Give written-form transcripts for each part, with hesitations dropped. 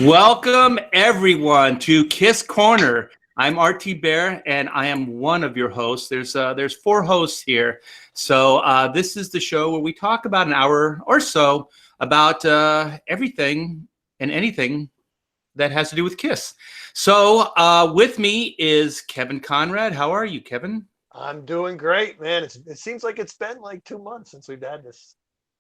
Welcome everyone to Kiss Corner. I'm RT Bear, and I am one of your hosts. There's four hosts here, so this is the show where we talk about an hour or so about everything and anything that has to do with Kiss. So with me is Kevin Conrad. How are you, Kevin? I'm doing great, man. It seems like it's been like 2 months since we've had this.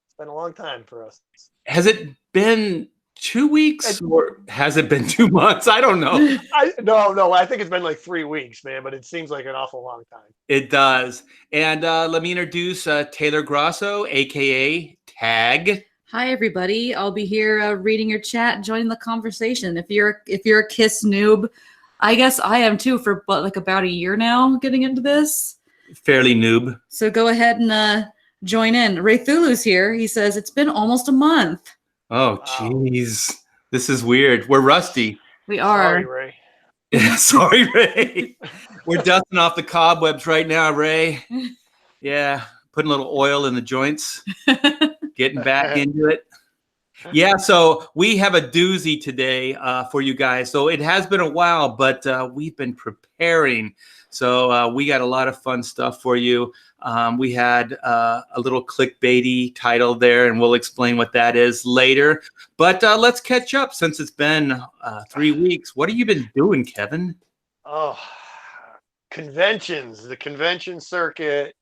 It's been a long time for us. Has it been 2 weeks or has it been 2 months? I don't know. No. I think it's been like 3 weeks, man. But it seems like an awful long time. It does. And let me introduce Taylor Grosso, aka Tag. Hi, everybody. I'll be here reading your chat, joining the conversation. If you're a Kiss noob, I guess I am too. For like about a year now, getting into this. Fairly noob. So go ahead and join in. Ray Thulu's here. He says it's been almost a month. Oh, jeez. This is weird. We're rusty. We are. Sorry, Ray. Sorry, Ray. We're dusting off the cobwebs right now, Ray. Yeah, putting a little oil in the joints, getting back into it. Yeah, so we have a doozy today for you guys. So it has been a while, but we've been preparing. So we got a lot of fun stuff for you. We had a little clickbaity title there, and we'll explain what that is later. But let's catch up since it's been 3 weeks. What have you been doing, Kevin? Oh, conventions, the convention circuit.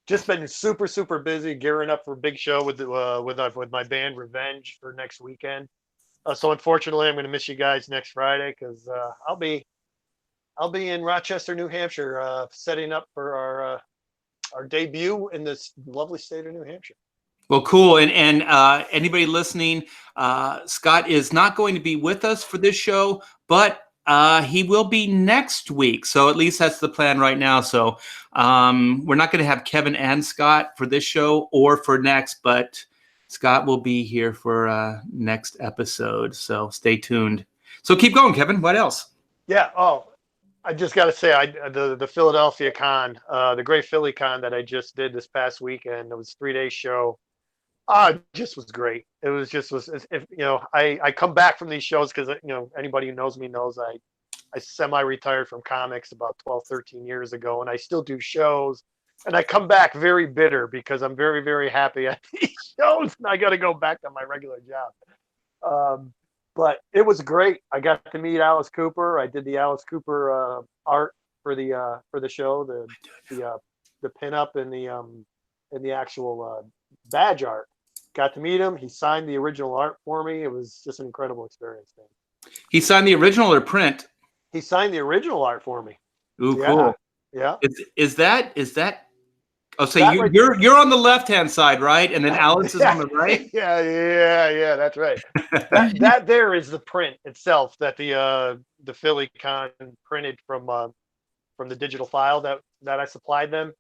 Just been super busy gearing up for a big show with my band Revenge for next weekend. So unfortunately, I'm going to miss you guys next Friday because I'll be in Rochester, New Hampshire, setting up for our debut in this lovely state of New Hampshire. Well, cool. And anybody listening, Scott is not going to be with us for this show, but he will be next week. So at least that's the plan right now. So we're not going to have Kevin and Scott for this show or for next, but Scott will be here for next episode. So stay tuned. So keep going, Kevin. What else? Yeah. Oh, I just got to say, the Philadelphia con, the Great Philly Con that I just did this past weekend, it was a 3-day show. It just was great. It was if I come back from these shows because anybody who knows me knows I semi-retired from comics about 12, 13 years ago, and I still do shows. And I come back very bitter because I'm very, very happy at these shows, and I got to go back to my regular job. But it was great. I got to meet Alice Cooper. I did the Alice Cooper art for the show, the pinup and the actual badge art. Got to meet him. He signed the original art for me. It was just an incredible experience, man. He signed the original or print? He signed the original art for me. Ooh, cool. Yeah. Is that? Oh, so you're on the left-hand side, right? And then Alice is on the right? Yeah, that's right. that there is the print itself that the Philly Con printed from the digital file that I supplied them.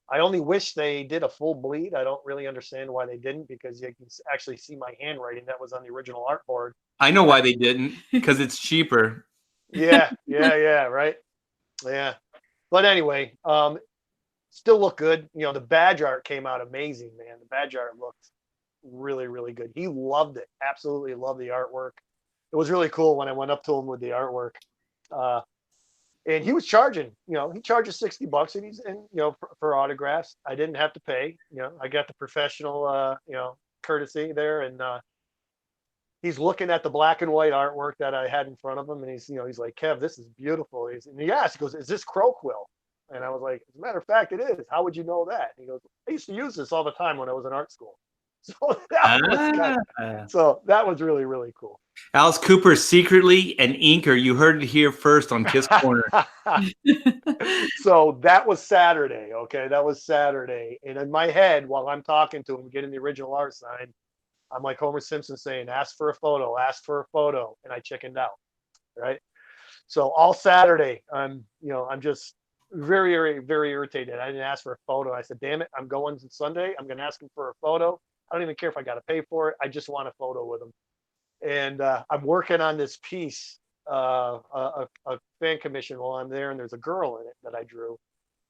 I only wish they did a full bleed. I don't really understand why they didn't, because you can actually see my handwriting that was on the original artboard. I know why they didn't, because it's cheaper. Yeah, right. Yeah. But anyway, still look good. The badge art came out amazing, man. The badge art looked really, really good. He loved it. Absolutely loved the artwork. It was really cool when I went up to him with the artwork. And he was charging, he charges $60 and he's for autographs. I didn't have to pay, I got the professional, courtesy there. And he's looking at the black and white artwork that I had in front of him. And he's like, Kev, this is beautiful. He goes, is this crow quill? And I was like, as a matter of fact, it is. How would you know that? And he goes, I used to use this all the time when I was in art school. So that was really, really cool. Alice Cooper, secretly an inker. You heard it here first on Kiss Corner. So that was Saturday. Okay, that was Saturday. And in my head, while I'm talking to him, getting the original art signed, I'm like Homer Simpson saying, ask for a photo. And I chickened out. Right. So all Saturday, I'm just very, very, very irritated. I didn't ask for a photo. I said, damn it, I'm going Sunday. I'm going to ask him for a photo. I don't even care if I got to pay for it. I just want a photo with him. And I'm working on this piece, a fan commission while I'm there, and there's a girl in it that I drew.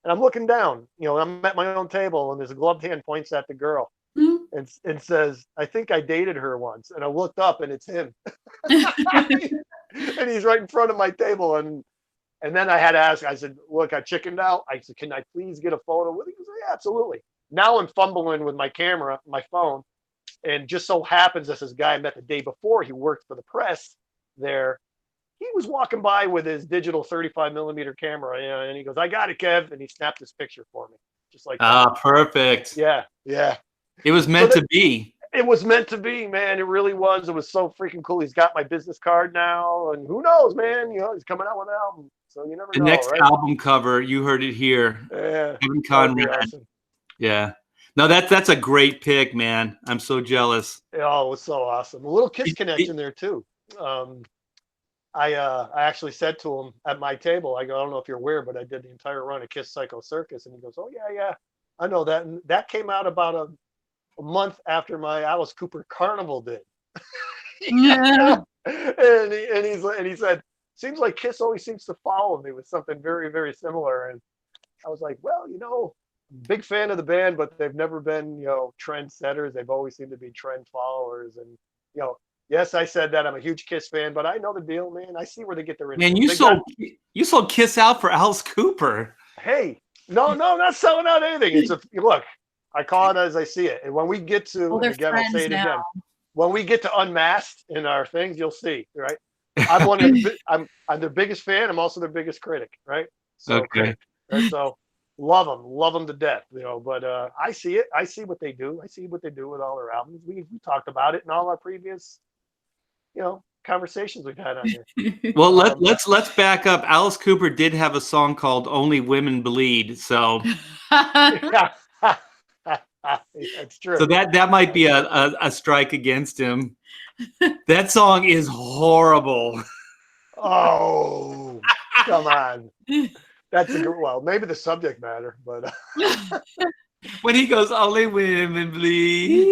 And I'm looking down, I'm at my own table, and there's a gloved hand points at the girl Mhm. and says, "I think I dated her once." And I looked up, and it's him, and he's right in front of my table. And then I had to ask. I said, "Look, I chickened out." I said, "Can I please get a photo with you?" He goes, "Yeah, absolutely." Now I'm fumbling with my camera, my phone, and just so happens this guy I met the day before. He worked for the press there. He was walking by with his digital 35 millimeter camera, and he goes, "I got it, Kev," and he snapped this picture for me, just like that. Ah, perfect. Yeah, yeah. It was meant to be. It was meant to be, man. It really was. It was so freaking cool. He's got my business card now, and who knows, man? He's coming out with an album, so you never The know, next right? album cover, you heard it here. Yeah, Kevin that would be Conrad. awesome. Yeah. No, that's a great pick, man. I'm so jealous. Oh, it was so awesome. A little Kiss connection there too. I actually said to him at my table, I go, "I don't know if you're aware, but I did the entire run of Kiss Psycho Circus," and he goes, "Oh yeah, I know that." And that came out about a month after my Alice Cooper Carnival did. Yeah. and he said, "Seems like Kiss always seems to follow me with something very, very similar." And I was like, "Well, big fan of the band, but they've never been, trendsetters. They've always seemed to be trend followers." And yes, I said that I'm a huge Kiss fan, but I know the deal, man. I see where they get their Man, influence. you sold Kiss out for Alice Cooper. Hey, no, not selling out anything. It's look. I call it as I see it. And when we get to, Well, they're again, I'll say it friends now. again. When we get to Unmasked in our things, you'll see, right? I'm their biggest fan. I'm also their biggest critic, right? So, Okay. right? So love them to death, But I see it. I see what they do. I see what they do with all their albums. We talked about it in all our previous, conversations we've had on here. Well, let's back up. Alice Cooper did have a song called "Only Women Bleed," so Yeah. That's true. so that might be a strike against him. That song is horrible. Oh, come on. That's maybe the subject matter, but When he goes, "Only women bleed."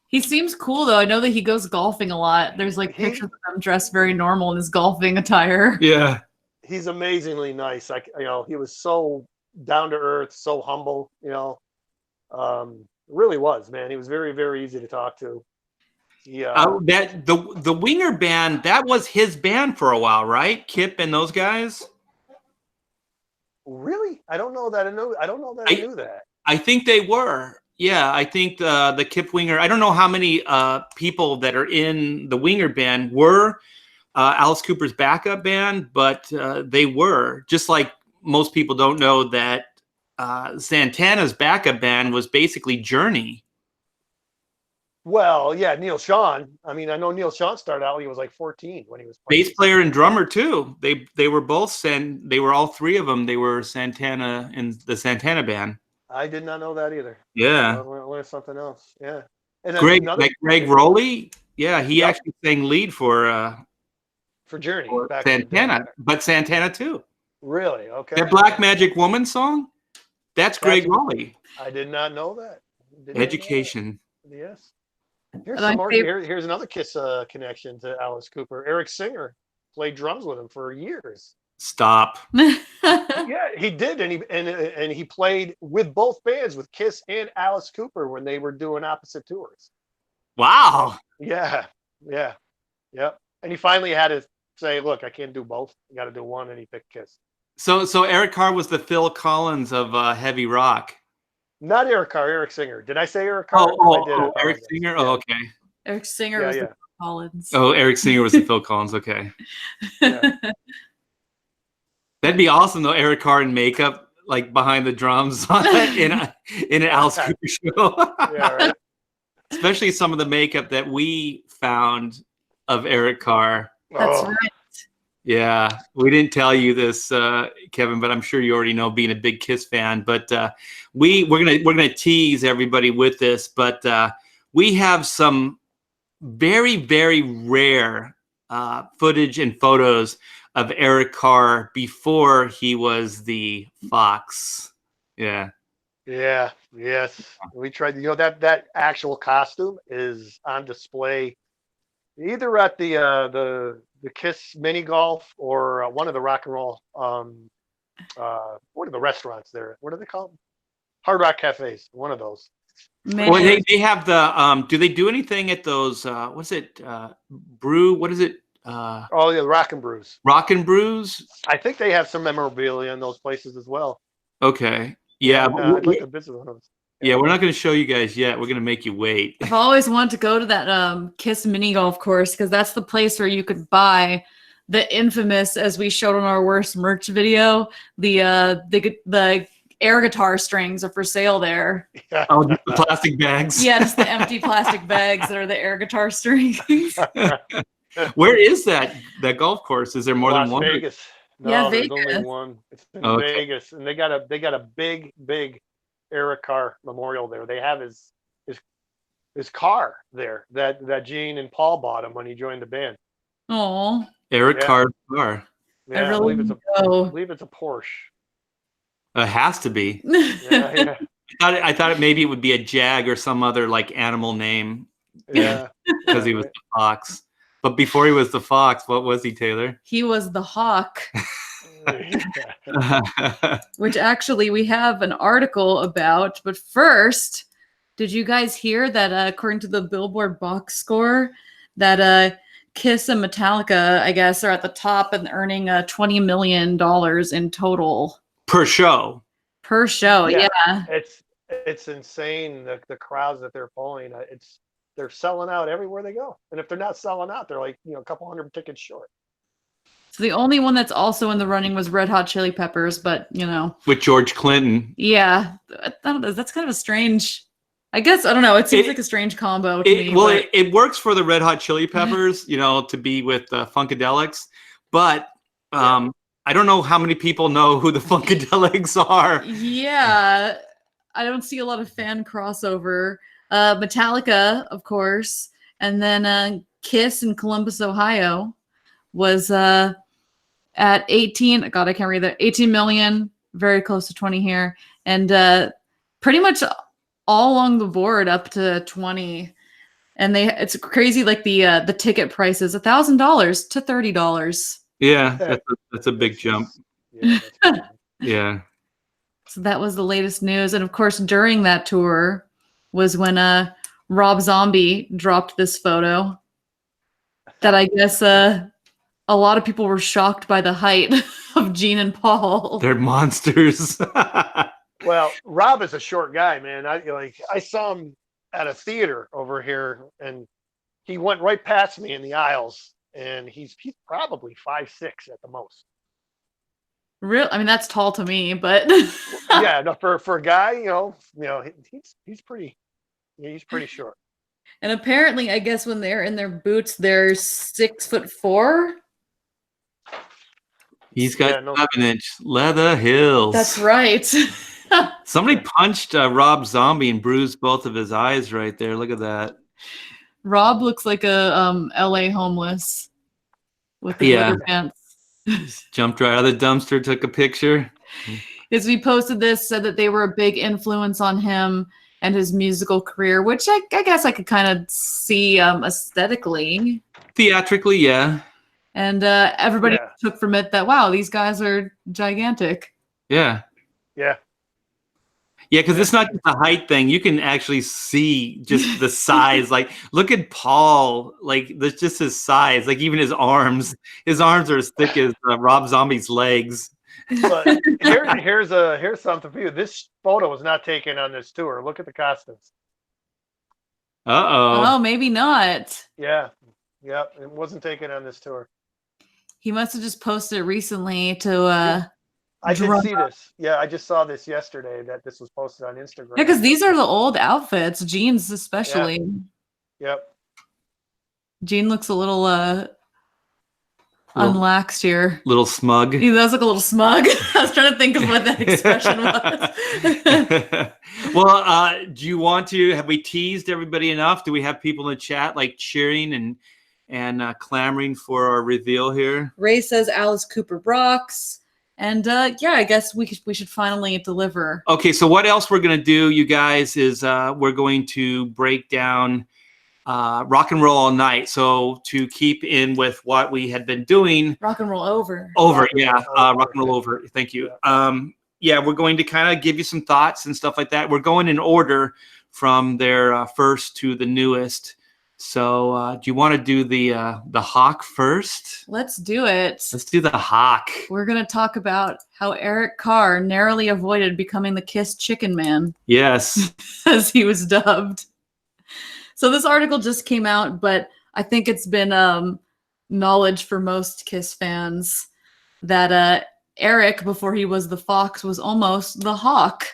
He seems cool though. I know that he goes golfing a lot. There's like pictures of him dressed very normal in his golfing attire. Yeah. he's amazingly nice. He was so down to earth, so humble. Really was, man. He was very, very easy to talk to. Yeah. That the Winger band, that was his band for a while, right? Kip and those guys. Really? I don't know that. I knew that. I think they were. Yeah, I think the Kip Winger. I don't know how many people that are in the Winger band were Alice Cooper's backup band, but they were. Just like most people don't know that Santana's backup band was basically Journey. Well, yeah, Neil Sean. I mean, I know Neil Sean started out when he was like 14 when he was playing. Bass player and drummer too. They were both they were all three of them. They were Santana in the Santana band. I did not know that either. Yeah. I learned something else. Yeah. And Greg Rowley. Yeah, he actually sang lead for Journey. For Santana, but Santana too. Really? Okay. That Black Magic Woman song, that's Greg Rowley. I did not know that. Education. Yes. Here's another Kiss connection to Alice Cooper. Eric Singer played drums with him for years. Stop. Yeah, he did, and he played with both bands, with Kiss and Alice Cooper, when they were doing opposite tours. Wow. Yeah. And he finally had to say, "Look, I can't do both. I got to do one," and he picked Kiss. So Eric Carr was the Phil Collins of heavy rock. Not Eric Carr, Eric Singer. Did I say Eric Carr? Eric Singer. Oh, okay. Eric Singer was the Phil Collins. Oh, Eric Singer was the Phil Collins. Okay. Yeah. That'd be awesome though. Eric Carr in makeup, like behind the drums in an Alice Cooper show. Yeah, right. Especially some of the makeup that we found of Eric Carr. That's right. Yeah, we didn't tell you this, Kevin, but I'm sure you already know, being a big Kiss fan. But we're gonna tease everybody with this. But we have some very, very rare footage and photos of Eric Carr before he was the Fox. Yeah. Yeah. Yes. We tried. That actual costume is on display either at the Kiss mini golf or one of the rock and roll. What are the restaurants there? What are they called? Hard Rock Cafes. One of those. Man, Well, they have the do they do anything at those what's it brew, what is it, Oh yeah, Rock and Brews. Rock and Brews? I think they have some memorabilia in those places as well. Okay, yeah, I'd like to visit one of those. yeah, we're not going to show you guys yet. We're going to make you wait. I've always wanted to go to that Kiss mini golf course because that's the place where you could buy the infamous, as we showed on our worst merch video, the air guitar strings are for sale there. Yeah. Oh, the plastic bags. Yeah, just the empty plastic bags that are the air guitar strings. Where is that golf course? Is there more Las than one? Vegas. No, Yeah, there's Vegas. only one. It's in Okay. Vegas, and they got a big Eric Carr memorial there. They have his car there that Gene and Paul bought him when he joined the band. Oh, Eric Yeah. Carr's car. Yeah, I really I know. believe it's a Porsche. It has to be. Yeah, I thought maybe it would be a Jag or some other like animal name yeah. because he was the fox. But before he was the fox, what was he, Taylor? He was the hawk, Yeah. which actually we have an article about. But first, did you guys hear that according to the Billboard box score, that Kiss and Metallica, I guess, are at the top and earning $20 million in total Per show. per show? Yeah. Yeah. It's insane the crowds that they're pulling. They're selling out everywhere they go, and if they're not selling out, they're like a couple hundred tickets short. So the only one that's also in the running was Red Hot Chili Peppers, but With George Clinton. yeah, I don't know, that's kind of a strange. I guess I don't know. It seems like a strange combo to me. But It works for the Red Hot Chili Peppers, to be with Funkadelics, but I don't know how many people know who the Funkadelics are. yeah, I don't see a lot of fan crossover. Metallica, of course, and then Kiss in Columbus, Ohio, was at 18. God, I can't read that. 18 million, very close to 20 here, and pretty much all along the board up to 20. And it's crazy, like the ticket prices, $1,000 to $30. Yeah, that's a big jump. Yeah, that's crazy. Yeah. So that was the latest news. And of course, during that tour was when Rob Zombie dropped this photo that I guess a lot of people were shocked by the height of Gene and Paul. They're monsters. Well, Rob is a short guy, man. I saw him at a theater over here, and he went right past me in the aisles, and he's probably 5'6" at the most. Real, I mean, that's tall to me, but Yeah, no, for a guy, he's pretty short. And apparently, I guess when they're in their boots, they're 6'4". He's got Yeah, no. 7-inch leather heels. That's right. Somebody punched Rob Zombie and bruised both of his eyes right there. Look at that. Rob looks like a LA homeless with the glitter pants. Jumped right out of the dumpster, took a picture. As we posted this, said that they were a big influence on him and his musical career, which I guess I could kind of see aesthetically. Theatrically, yeah. And everybody Yeah. took from it that, wow, these guys are gigantic. Yeah. Yeah. Yeah, because it's not just a height thing. You can actually see just the size. Like, look at Paul. Like, that's just his size. Like, even his arms. His arms are as thick as Rob Zombie's legs. But here's something for you. This photo was not taken on this tour. Look at the costumes. Oh, maybe not. Yeah. Yep. It wasn't taken on this tour. He must have just posted it recently to I did drum see this. Yeah, I just saw this yesterday that this was posted on Instagram. yeah, because these are the old outfits, jeans especially. Yep. Gene looks a little unlaxed here. Little smug. He does look a little smug. I was trying to think of what that expression was. Well, do you want to? Have we teased everybody enough? Do we have people in the chat like cheering and clamoring for our reveal here? Ray says Alice Cooper Brox. And yeah, I guess we should finally deliver. Okay, so what else we're going to do, you guys, is we're going to break down Rock and Roll All Night. So to keep in with what we had been doing. Rock and Roll Over. Rock and Roll Over. Thank you. We're going to kind of give you some thoughts and stuff like that. We're going in order from their first to the newest. So do you want to do the Hawk first? Let's do it. Let's do the Hawk. We're going to talk about how Eric Carr narrowly avoided becoming the Kiss Chicken Man. Yes. As he was dubbed. So this article just came out, but I think it's been knowledge for most Kiss fans that Eric, before he was the Fox, was almost the Hawk.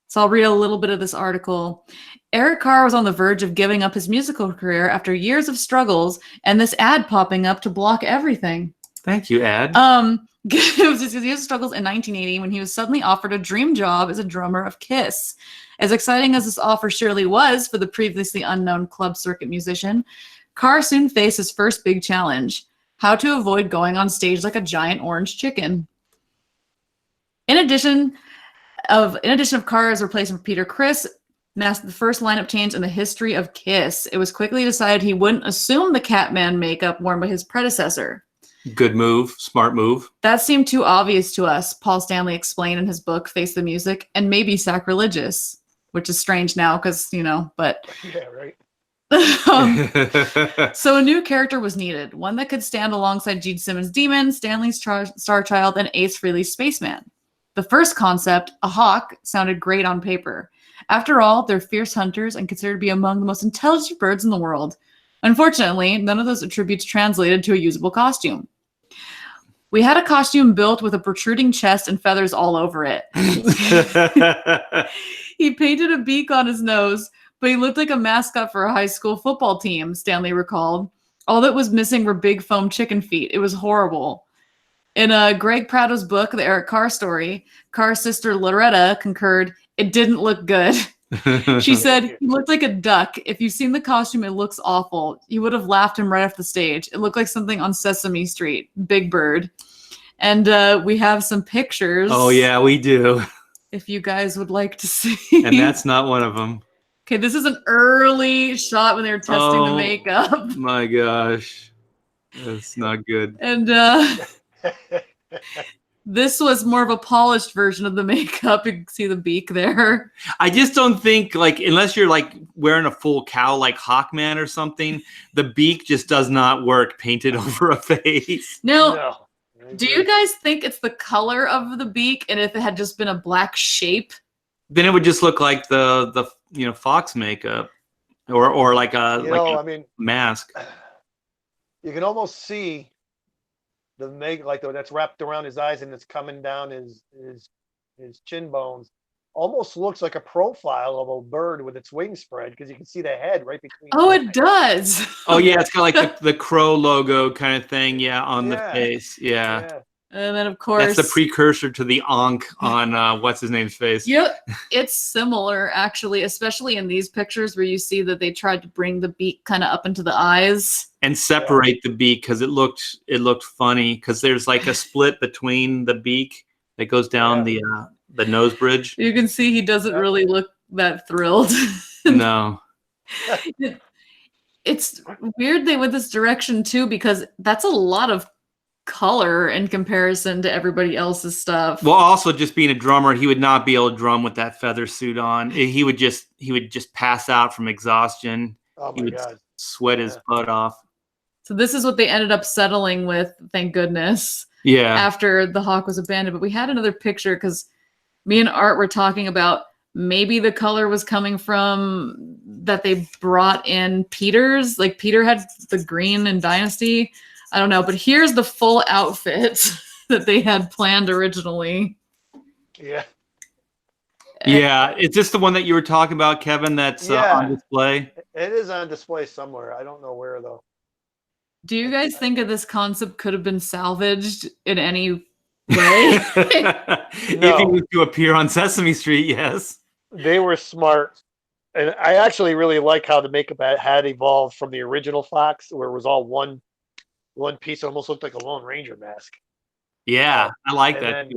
So I'll read a little bit of this article. Eric Carr was on the verge of giving up his musical career after years of struggles and this ad popping up to block everything. Thank you, ad. It was his years of struggles in 1980 when he was suddenly offered a dream job as a drummer of Kiss. As exciting as this offer surely was for the previously unknown club circuit musician, Carr soon faced his first big challenge: how to avoid going on stage like a giant orange chicken. In addition of Carr's replacement for Peter Criss, masked the first lineup change in the history of Kiss. It was quickly decided he wouldn't assume the Catman makeup worn by his predecessor. Good move. Smart move. That seemed too obvious to us, Paul Stanley explained in his book, Face the Music, and maybe sacrilegious, which is strange now because, but... Yeah, right. So a new character was needed, one that could stand alongside Gene Simmons' Demon, Stanley's Starchild, and Ace Frehley's Spaceman. The first concept, a hawk, sounded great on paper. After all, they're fierce hunters and considered to be among the most intelligent birds in the world. Unfortunately, none of those attributes translated to a usable costume. We had a costume built with a protruding chest and feathers all over it. He painted a beak on his nose, but he looked like a mascot for a high school football team, Stanley recalled. All that was missing were big foam chicken feet. It was horrible. In Greg Prado's book, The Eric Carr Story, Carr's sister Loretta concurred, it didn't look good. She said, he looked like a duck. If you've seen the costume, it looks awful. You would have laughed him right off the stage. It looked like something on Sesame Street. Big Bird. And we have some pictures. Oh, yeah, we do. If you guys would like to see. And that's not one of them. Okay, this is an early shot when they were testing the makeup. My gosh. That's not good. And this was more of a polished version of the makeup. You can see the beak there. I just don't think, unless you're wearing a full cow like Hawkman or something, the beak just does not work painted over a face. No. Do you guys think it's the color of the beak, and if it had just been a black shape? Then it would just look like the Fox makeup, or like a mask. You can almost see the that's wrapped around his eyes and it's coming down his chin bones. Almost looks like a profile of a bird with its wings spread because you can see the head right between. Oh, it does. Oh yeah, it's got the crow logo kind of thing. Yeah, on the face. Yeah. And then of course that's the precursor to the Ankh on what's his name's face. Yeah, it's similar actually, especially in these pictures where you see that they tried to bring the beak kind of up into the eyes and separate the beak because it looked funny because there's a split between the beak that goes down the nose bridge. You can see he doesn't really look that thrilled. No. It's weird they went this direction too because that's a lot of color in comparison to everybody else's stuff. Well, also just being a drummer, he would not be able to drum with that feather suit on. He would just pass out from exhaustion. Oh he my would God. sweat his butt off. So this is what they ended up settling with, thank goodness. Yeah. After the Hawk was abandoned. But we had another picture because me and Art were talking about maybe the color was coming from that they brought in Peter's. Like Peter had the green in Dynasty. I don't know, but here's the full outfit that they had planned originally. Yeah. Yeah. Is this the one that you were talking about, Kevin, that's on display? It is on display somewhere. I don't know where, though. Do you guys think that this concept could have been salvaged in any way? If he was to appear on Sesame Street, yes. They were smart. And I actually really like how the makeup had evolved from the original Fox, where it was all one piece. It almost looked like a Lone Ranger mask. Yeah, I like and that.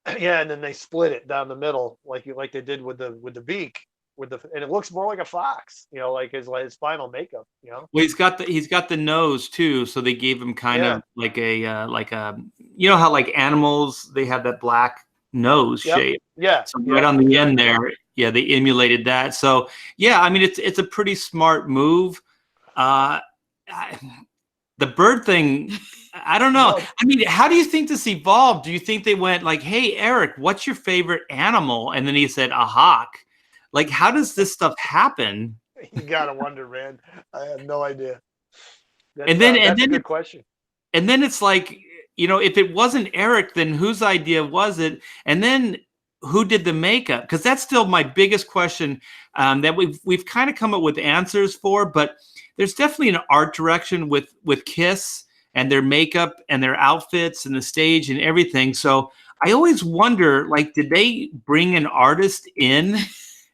Then, and then they split it down the middle, like they did with the beak, with the, and it looks more like a fox, you know, like his final makeup, you know. Well, he's got the nose too, so they gave him kind Yeah. of like a you know how like animals they have that black nose Yep. shape. Yeah. So yeah, right on the end exactly. there, yeah, they emulated that. So yeah, I mean it's a pretty smart move. I, the bird thing, I don't know. No, I mean, how do you think this evolved? Do you think they went like, "Hey, Eric, what's your favorite animal?" And then he said, "A hawk." Like, how does this stuff happen? you gotta wonder, man. I have no idea. And then That's a good question. and then it's like, you know, if it wasn't Eric, then whose idea was it? And then who did the makeup? Because that's still my biggest question that we've kind of come up with answers for, but there's definitely an art direction with Kiss and their makeup and their outfits and the stage and everything. So I always wonder, like, did they bring an artist in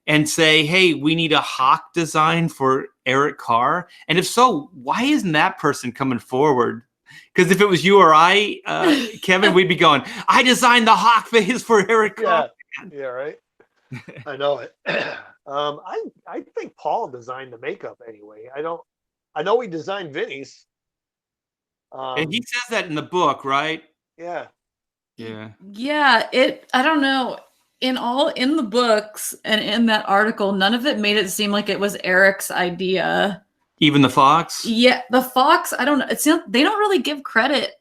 and say, "Hey, we need a hawk design for Eric Carr"? And if so, why isn't that person coming forward? Because if it was you or I, Kevin, we'd be going, "I designed the hawk face for Eric Carr." Yeah, right. I know it. I think Paul designed the makeup anyway. I know he designed Vinny's. And he says that in the book, right? Yeah. Yeah. Yeah, I don't know. In the books and in that article, none of it made it seem like it was Eric's idea. Even the fox? Yeah, the fox, I don't know. It's not, they don't really give credit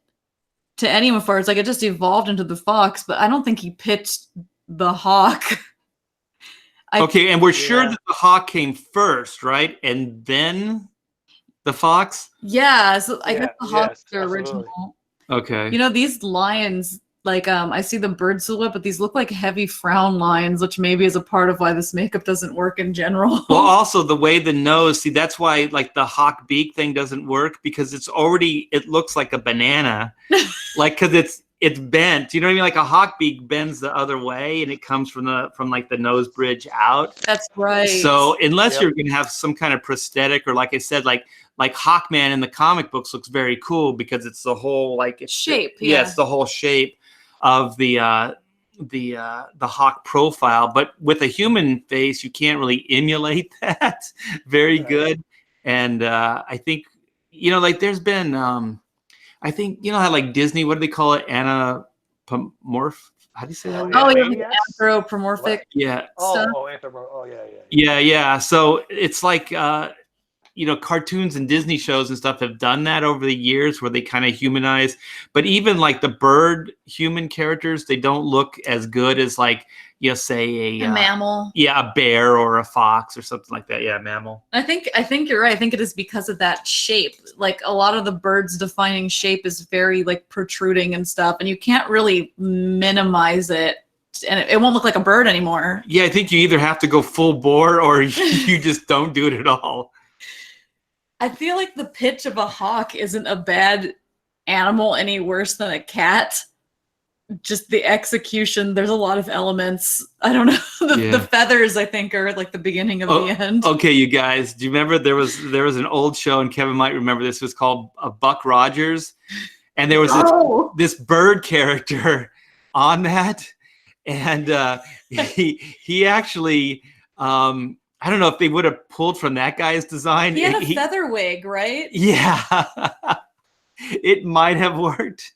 to anyone for it. It's like it just evolved into the fox, but I don't think he pitched the hawk. Okay, and we're sure Yeah. that the hawk came first, right? And then the fox? Yeah, so I guess the yes, hawk's the absolutely. original. Okay. You know, these lions, like I see the bird silhouette, but these look like heavy frown lines, which maybe is a part of why this makeup doesn't work in general. Well, also the way the nose, see, that's why like the hawk beak thing doesn't work, because it looks like a banana. Like, cause it's bent. You know what I mean? Like a hawk beak bends the other way and it comes from like the nose bridge out. That's right. So unless Yep. you're gonna have some kind of prosthetic, or like I said, like Hawkman in the comic books looks very cool because it's the whole Shape, Yeah, yeah. it's the whole shape of the hawk profile. But with a human face, you can't really emulate that very Right. good. And I think, you know, like there's been I think, you know how like Disney, what do they call it? Anthropomorph. How do you say that? Oh, yeah, Yes. the anthropomorphic Yeah. stuff. Oh, yeah. Yeah. So it's like, you know, cartoons and Disney shows and stuff have done that over the years where they kind of humanize. But even like the bird human characters, they don't look as good as like, you know, say A mammal. Yeah, a bear or a fox or something like that. Yeah, mammal. I think you're right. I think it is because of that shape. Like a lot of the bird's defining shape is very like protruding and stuff, and you can't really minimize it, and it won't look like a bird anymore. Yeah, I think you either have to go full bore or you just don't do it at all. I feel like the pitch of a hawk isn't a bad animal any worse than a cat. Just the execution, there's a lot of elements. I don't know. The feathers, I think, are like the beginning of the end. Okay, you guys, do you remember there was an old show, and Kevin might remember this, it was called Buck Rogers, and there was this bird character on that, and he actually I don't know if they would have pulled from that guy's design. He had a feather wig, right? Yeah. It might have worked.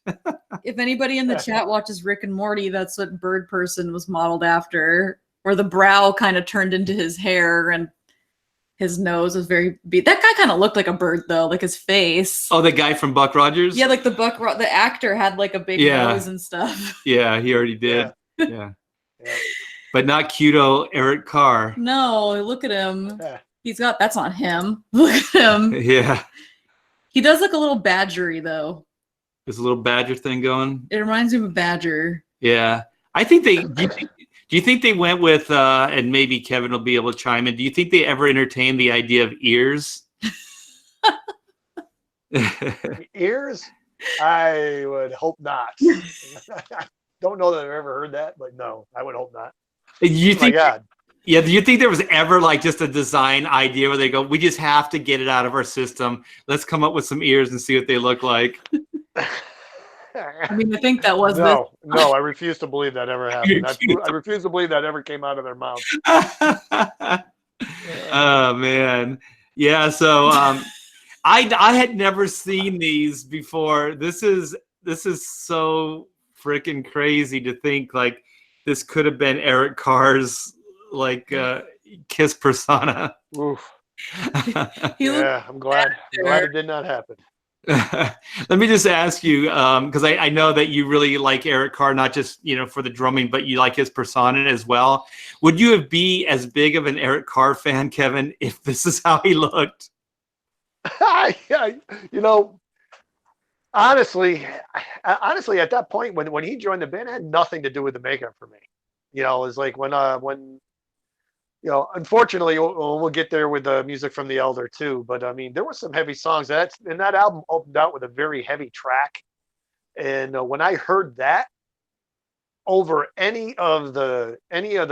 If anybody in the chat watches Rick and Morty, that's what Bird Person was modeled after, where the brow kind of turned into his hair and his nose was very beat. That guy kind of looked like a bird though, like his face. Oh, the guy from Buck Rogers? Yeah, like the actor had like a big nose and stuff. Yeah, he already did. Yeah. But not Cuto Eric Carr. No, look at him. That's not him. Look at him. Yeah. He does look a little badgery though. There's a little badger thing going. It reminds me of a badger. Yeah. I think do you think they went with and maybe Kevin will be able to chime in. Do you think they ever entertained the idea of ears? Ears? I would hope not. Don't know that I've ever heard that, but no, I would hope not. You think, my God. Yeah, do you think there was ever like just a design idea where they go, we just have to get it out of our system. Let's come up with some ears and see what they look like? I mean, I think that was no. I refuse to believe that ever happened. I refuse to believe that ever came out of their mouth. Oh man, yeah. So I had never seen these before. This is so freaking crazy to think like this could have been Eric Carr's like Kiss persona. Oof. He looked Yeah, I'm glad. I'm glad it did not happen. Let me just ask you, because I know that you really like Eric Carr, not just for the drumming, but you like his persona as well. Would you be as big of an Eric Carr fan, Kevin, if this is how he looked? You know, honestly, at that point when he joined the band, it had nothing to do with the makeup for me. It was like when unfortunately, we'll get there with the music from the Elder too. But I mean, there were some heavy songs. That album opened out with a very heavy track, and when I heard that over any of the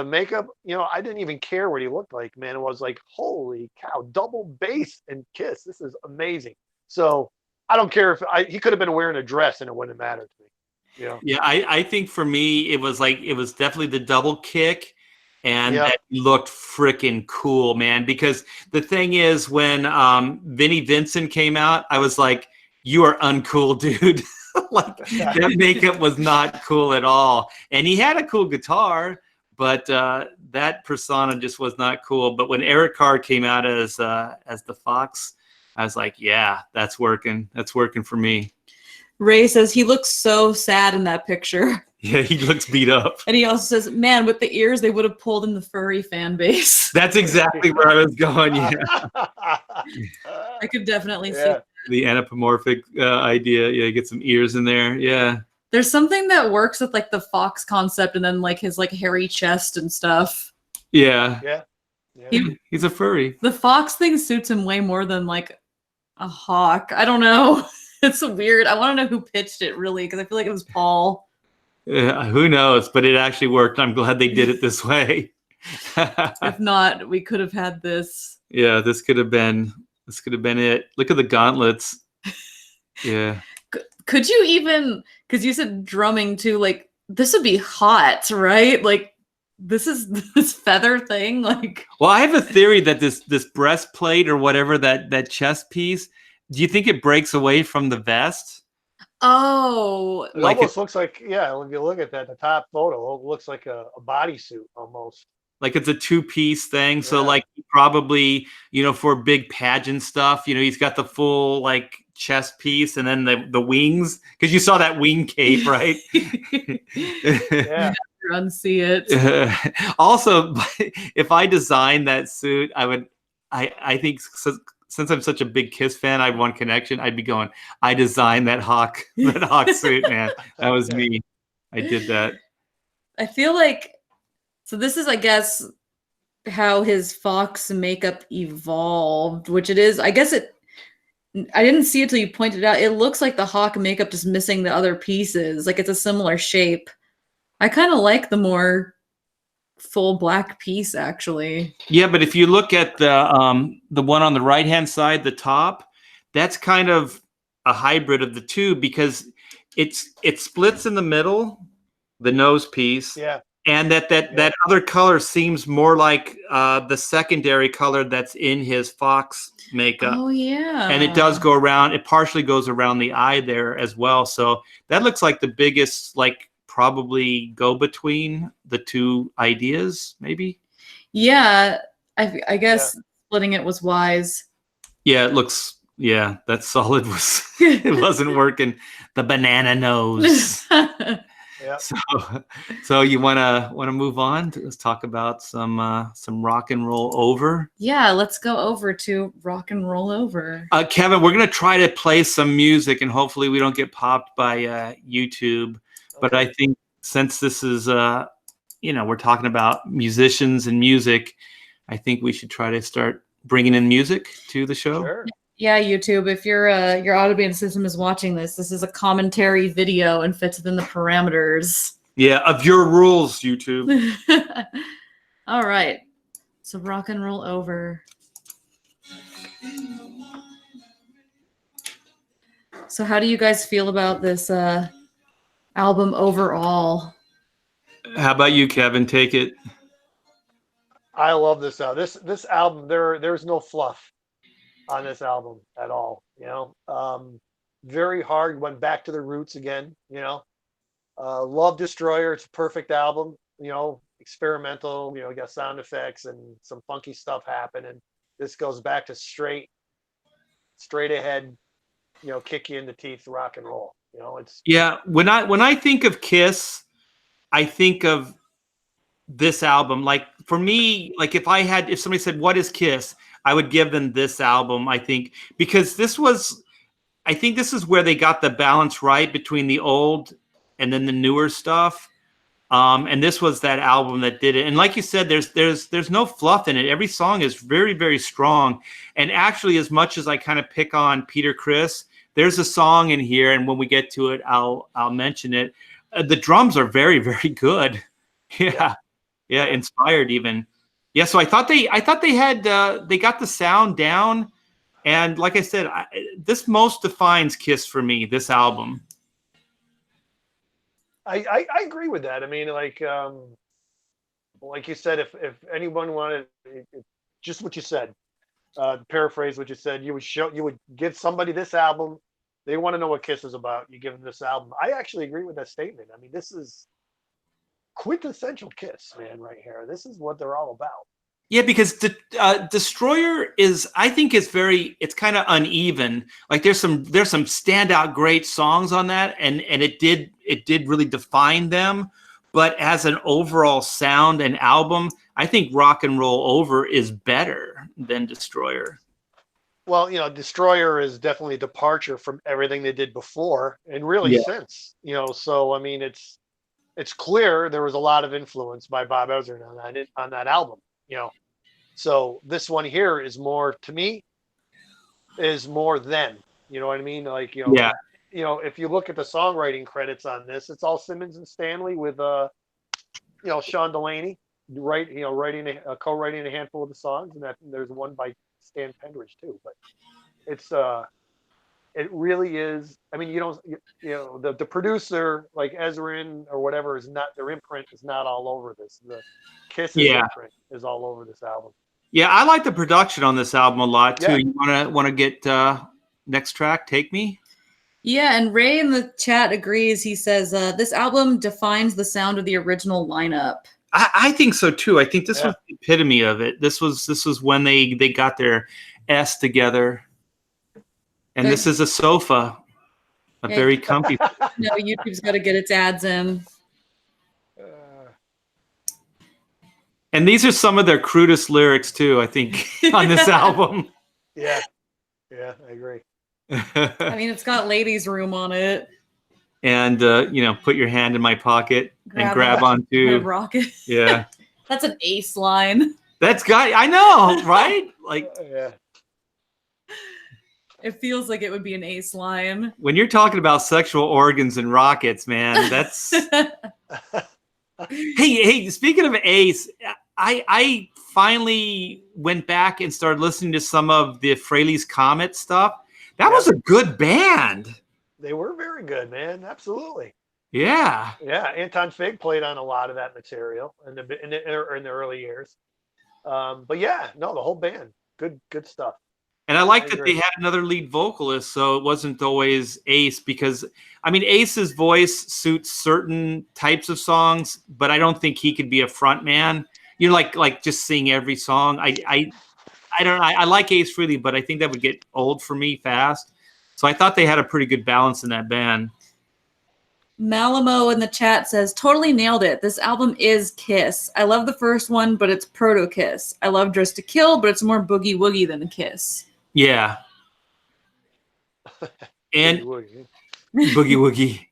makeup, I didn't even care what he looked like. Man, it was like, holy cow, double bass and Kiss. This is amazing. So I don't care if he could have been wearing a dress and it wouldn't have mattered to me. Yeah, I think for me it was definitely the double kick. And that looked freaking cool, man. Because the thing is, when Vinnie Vincent came out, I was like, you are uncool, dude. Like, that makeup was not cool at all. And he had a cool guitar, but that persona just was not cool. But when Eric Carr came out as the Fox, I was like, yeah, that's working. That's working for me. Ray says he looks so sad in that picture. Yeah, he looks beat up. And he also says, man, with the ears, they would have pulled in the furry fan base. That's exactly where I was going. Yeah. I could definitely see that. The anthropomorphic idea. Yeah, get some ears in there. Yeah. There's something that works with like the Fox concept and then like his like hairy chest and stuff. Yeah. Yeah. He's a furry. The Fox thing suits him way more than like a hawk. I don't know. It's weird. I want to know who pitched it really, because I feel like it was Paul. Who knows? But it actually worked. I'm glad they did it this way. If not, we could have had this. Yeah, this could have been it. Look at the gauntlets. Yeah. Could you even, because you said drumming too, like this would be hot, right? Like this is this feather thing. Like, well, I have a theory that this breastplate or whatever, that chest piece, do you think it breaks away from the vest? Oh, it almost looks like, if you look at that, the top photo, it looks like a bodysuit almost. Like it's a two-piece thing. So like probably, for big pageant stuff, he's got the full like chest piece and then the wings, because you saw that wing cape, right? Yeah. Unsee it. Also, if I designed that suit, I think since I'm such a big Kiss fan, I have one connection. I'd be going, I designed that hawk suit, man. That was me. I did that. I feel like, so this is, I guess, how his Fox makeup evolved, which it is, I guess I didn't see it till you pointed it out. It looks like the hawk makeup just missing the other pieces. Like it's a similar shape. I kind of like the more full black piece, actually. Yeah, but if you look at the one on the right hand side, the top, that's kind of a hybrid of the two, because it splits in the middle, the nose piece. Yeah. And that other color seems more like the secondary color that's in his Fox makeup. Oh yeah. And it does go around. It partially goes around the eye there as well. So that looks like the biggest, like, probably go between the two ideas, maybe. Yeah, I guess splitting it was wise. Yeah, it looks. Yeah, that solid was. It wasn't working. The banana nose. Yeah. So you wanna move on? Let's talk about some rock and roll over. Yeah, let's go over to rock and roll over. Kevin, we're gonna try to play some music, and hopefully we don't get popped by YouTube. But I think since this is, we're talking about musicians and music, I think we should try to start bringing in music to the show. Sure. Yeah, YouTube, if your Audiband system is watching this is a commentary video and fits within the parameters. Yeah, of your rules, YouTube. All right. So rock and roll over. So how do you guys feel about this album overall? How about you, Kevin? Take it. I love this album. This album, there's no fluff on this album at all. Very hard. Went back to the roots again. Love Destroyer. It's a perfect album. Experimental. Got sound effects and some funky stuff happening. This goes back to straight ahead. Kick you in the teeth, rock and roll. It's When I think of Kiss, I think of this album. Like for me, like if somebody said, what is Kiss? I would give them this album, I think, because I think this is where they got the balance right between the old and then the newer stuff. And this was that album that did it. And like you said, there's no fluff in it. Every song is very, very strong. And actually, as much as I kind of pick on Peter Criss, there's a song in here, and when we get to it, I'll mention it. The drums are very, very good. Yeah, inspired even. Yeah, so I thought they had they got the sound down, and like I said, this most defines Kiss for me. This album. I agree with that. I mean, like you said, if anyone wanted just what you said, paraphrase what you said, you would give somebody this album. They want to know what Kiss is about. You give them this album. I actually agree with that statement. I mean, this is quintessential Kiss, man, right here. This is what they're all about. Yeah, because Destroyer is, I think, it's kind of uneven. Like there's some standout great songs on that, and it did really define them. But as an overall sound and album, I think Rock and Roll Over is better than Destroyer. Well, Destroyer is definitely a departure from everything they did before, and really since. So I mean, it's clear there was a lot of influence by Bob Ezrin on that album. So this one here is more, to me, is more than, you know what I mean? Like, if you look at the songwriting credits on this, it's all Simmons and Stanley with, Sean Delaney, co-writing a handful of the songs, and there's one by Stan Pendridge too. But it's, it really is. I mean, the producer, like Ezrin or whatever, their imprint is not all over this. The Kiss imprint is all over this album. Yeah, I like the production on this album a lot too. Yeah. You want to get next track? Take Me. Yeah, and Ray in the chat agrees. He says this album defines the sound of the original lineup. I think so too. I think this was the epitome of it. This was when they got their S together. And this is a sofa, a very comfy. No, YouTube's got to get its ads in. And these are some of their crudest lyrics too, I think, on this album. Yeah, I agree. I mean, it's got ladies' room on it. And put your hand in my pocket and grab onto my rocket. Yeah, that's an Ace line. I know, right? Like, yeah. It feels like it would be an Ace line. When you're talking about sexual organs and rockets, man, that's. Hey! Speaking of Ace, I finally went back and started listening to some of the Fraley's Comet stuff. That was a good band. They were very good, man. Absolutely. Yeah. Yeah. Anton Fig played on a lot of that material in the early years. But yeah, no, the whole band, good stuff. And I like that they had another lead vocalist, so it wasn't always Ace, because I mean Ace's voice suits certain types of songs, but I don't think he could be a front man. Like just sing every song. I don't know. I like Ace Frehley, but I think that would get old for me fast. So I thought they had a pretty good balance in that band. Malamo in the chat says, totally nailed it. This album is Kiss. I love the first one, but it's proto-Kiss. I love Dress to Kill, but it's more boogie woogie than a Kiss. Yeah. And boogie woogie.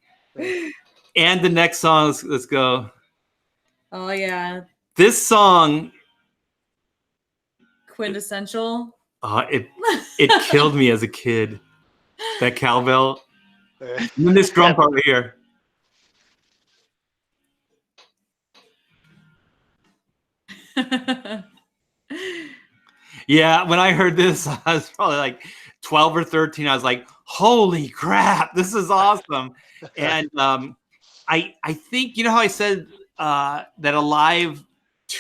And the next song, let's go. Oh, yeah. This song. Quintessential. It killed me as a kid. That cowbell. And then this drum part right here. Yeah, when I heard this, I was probably like 12 or 13. I was like, holy crap, this is awesome. And I think, how I said that a live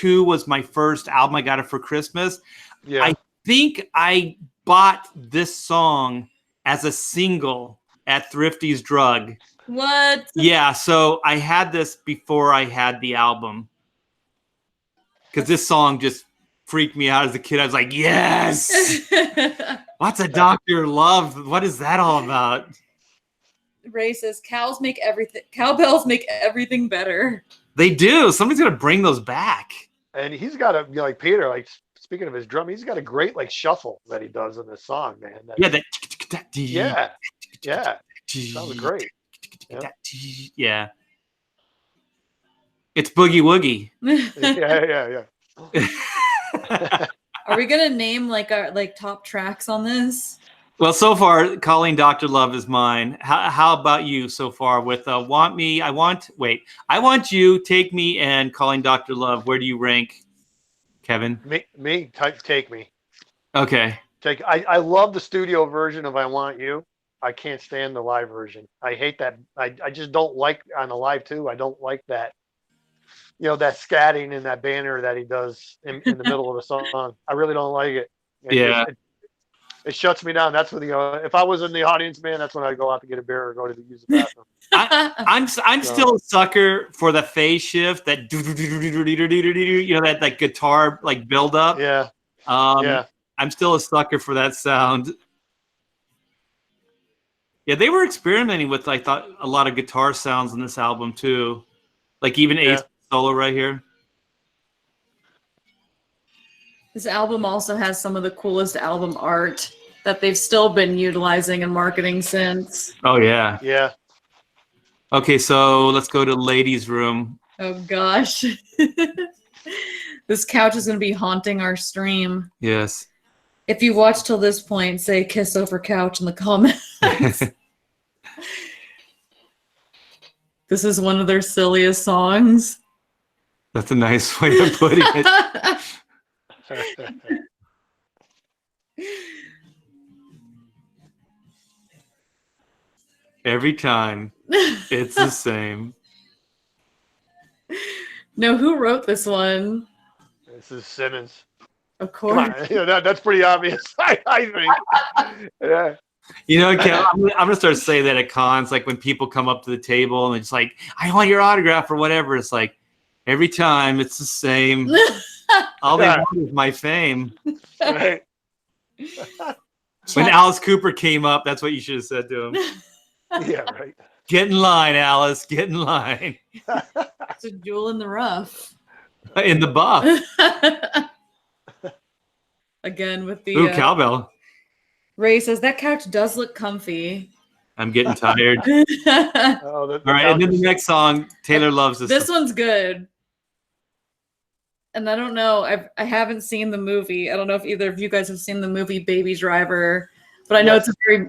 2 was my first album. I got it for Christmas. Yeah. I think I bought this song as a single at Thrifty's Drug. What? Yeah, so I had this before I had the album. Because this song just freaked me out as a kid. I was like, yes! What's a Dr. Love? What is that all about? Ray says cowbells make everything better. They do. Somebody's gonna bring those back. And he's got a, like Peter, like speaking of his drum, he's got a great like shuffle that he does in this song, man. Yeah, yeah. Sounds great. Yeah. It's Boogie Woogie. Yeah. Are we gonna name like our top tracks on this? Well, so far, Calling Dr. Love is mine. How about you so far with Want Me? I Want You, Take Me, and Calling Dr. Love. Where do you rank, Kevin? Me, Take Me. Okay. I love the studio version of I Want You. I can't stand the live version. I hate that. I just don't like on the live too. I don't like that. That scatting and that banner that he does in the middle of the song. I really don't like it. It shuts me down. That's when if I was in the audience, man, that's when I'd go out to get a beer or go to use the bathroom. I'm still a sucker for the phase shift, that that like guitar like build up. Yeah. I'm still a sucker for that sound. Yeah, they were experimenting with, I thought, a lot of guitar sounds in this album too. Like even Ace solo right here. This album also has some of the coolest album art that they've still been utilizing and marketing since. Oh, yeah. Yeah. Okay, so let's go to Ladies' Room. Oh, gosh. This couch is going to be haunting our stream. Yes. If you watch till this point, say kiss over couch in the comments. This is one of their silliest songs. That's a nice way of putting it. Every time it's the same. No, who wrote this one? This is Simmons. Of course. That's pretty obvious. I think. Yeah. Ken, I'm gonna start saying that at cons, like when people come up to the table and it's like, I want your autograph or whatever. It's like every time it's the same. All they want is my fame. Right. When Alice Cooper came up, that's what you should have said to him. Yeah, right. Get in line, Alice. Get in line. It's a jewel in the rough. In the buff. Again with the cowbell. Ray says that couch does look comfy. I'm getting tired. All right, and then the next song, Taylor loves this. This one's good. And I don't know, I haven't seen the movie. I don't know if either of you guys have seen the movie Baby Driver, but I know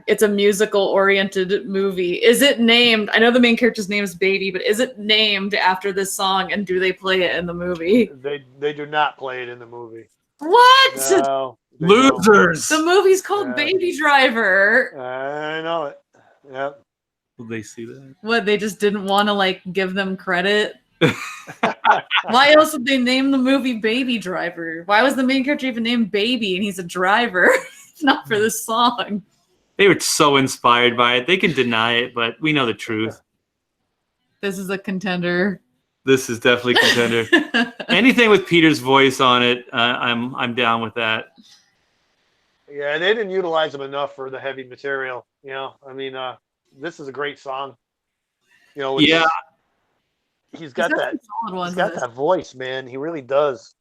it's a musical oriented movie. Is it named? I know the main character's name is Baby, but is it named after this song? And do they play it in the movie? They do not play it in the movie. What? No, losers. The movie's called Baby Driver. I know it. Yep. Will they see that? What, they just didn't want to give them credit? Why else would they name the movie Baby Driver? Why was the main character even named Baby and he's a driver? Not for this song. They were so inspired by it. They can deny it, but we know the truth. This is a contender. This is definitely a contender. Anything with Peter's voice on it, I'm down with that. Yeah, they didn't utilize him enough for the heavy material. This is a great song. He's got that voice, man. He really does.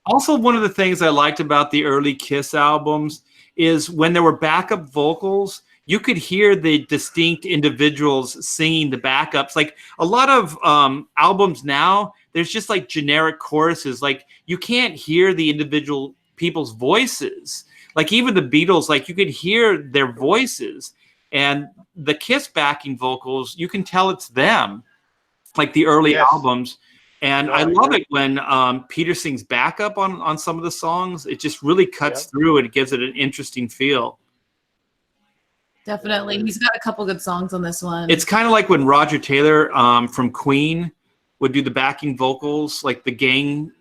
Also, one of the things I liked about the early Kiss albums is when there were backup vocals, you could hear the distinct individuals singing the backups. Like a lot of albums now, there's just like generic choruses. Like you can't hear the individual people's voices. Like even the Beatles, like you could hear their voices. And the Kiss backing vocals, you can tell it's them. Like the early albums. And I love it when Peter sings backup on some of the songs. It just really cuts through and it gives it an interesting feel. Definitely. He's got a couple good songs on this one. It's kind of like when Roger Taylor from Queen would do the backing vocals, like the gang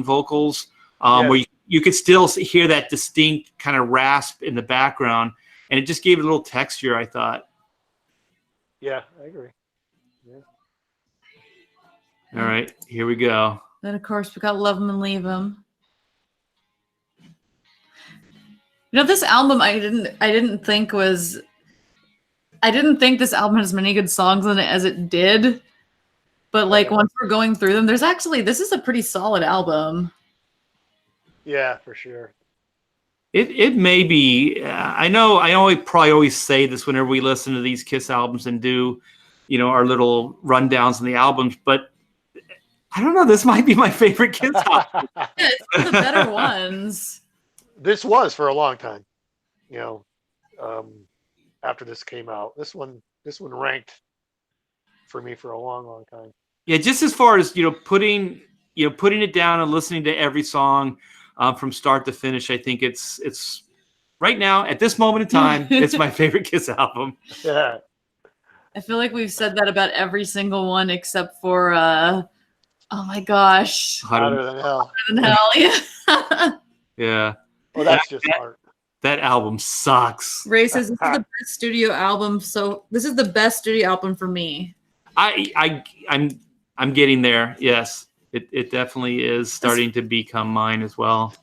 vocals, Yes. where you could still hear that distinct kind of rasp in the background, and it just gave it a little texture, I thought. Yeah, I agree. Yeah. All right, here we go. Then of course we got Love 'Em and Leave 'Em. You know, this album I didn't think this album had as many good songs in it as it did. But like once we're going through them, this is a pretty solid album. Yeah, for sure. It may be. I know. I probably always say this whenever we listen to these Kiss albums and do, our little rundowns on the albums. But I don't know. This might be my favorite Kiss album. Yeah, it's one of the better ones. This was for a long time. After this came out, this one ranked for me for a long, long time. Yeah, just as far as putting it down and listening to every song from start to finish, I think it's right now at this moment in time, it's my favorite Kiss album. Yeah, I feel like we've said that about every single one except for oh my gosh, Hotter Than Hell. Hotter Than Hell, yeah. Yeah. Well, that's just art. That album sucks. Ray says this is the best studio album. So this is the best studio album for me. I'm getting there. Yes, it definitely is starting to become mine as well.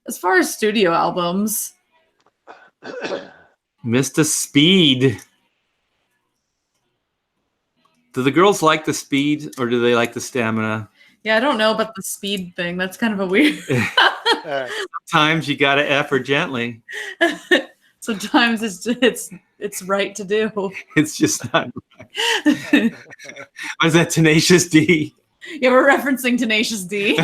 As far as studio albums, Mr. Speed. Do the girls like the speed or do they like the stamina? yeah, I don't know about the speed thing. That's kind of a weird. Sometimes you gotta F her gently. Sometimes it's right to do. It's just not right. What is that, Tenacious D? Yeah, we're referencing Tenacious D.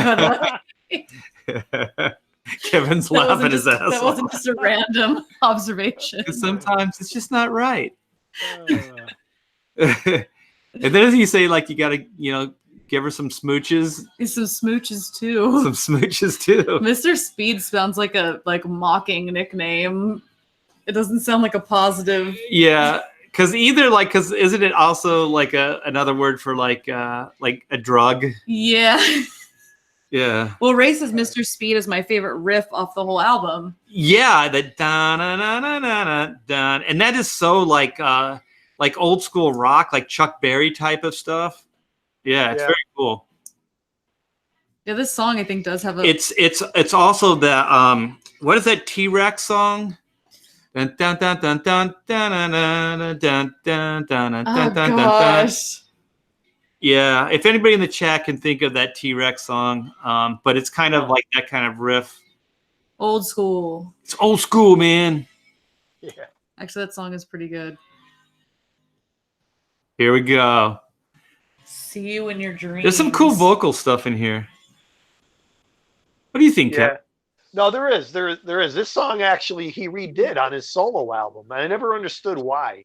Kevin's laughing his ass That wasn't just a random observation. Sometimes it's just not right. And then as you say, like, you gotta, give her some smooches. Some smooches too. Some smooches too. Mr. Speed sounds like a mocking nickname. It doesn't sound like a positive. Yeah, because isn't it also like another word for like a drug? Yeah. Yeah. Well, Ray says Mr. Speed is my favorite riff off the whole album. Yeah, the dun dun dun dun dun, and that is so like old school rock, like Chuck Berry type of stuff. Yeah, it's very cool. Yeah, this song I think does have a. It's also the what is that T-Rex song? Dun dun dun dun dun dun dun dun dun dun dun dun dun. Yeah, if anybody in the chat can think of that T-Rex song, but it's kind of like that kind of riff. Old school. It's old school, man. Yeah. Actually, that song is pretty good. Here we go. See you in your dreams. There's some cool vocal stuff in here. What do you think, Kev? No, there is. This song actually he redid on his solo album. I never understood why.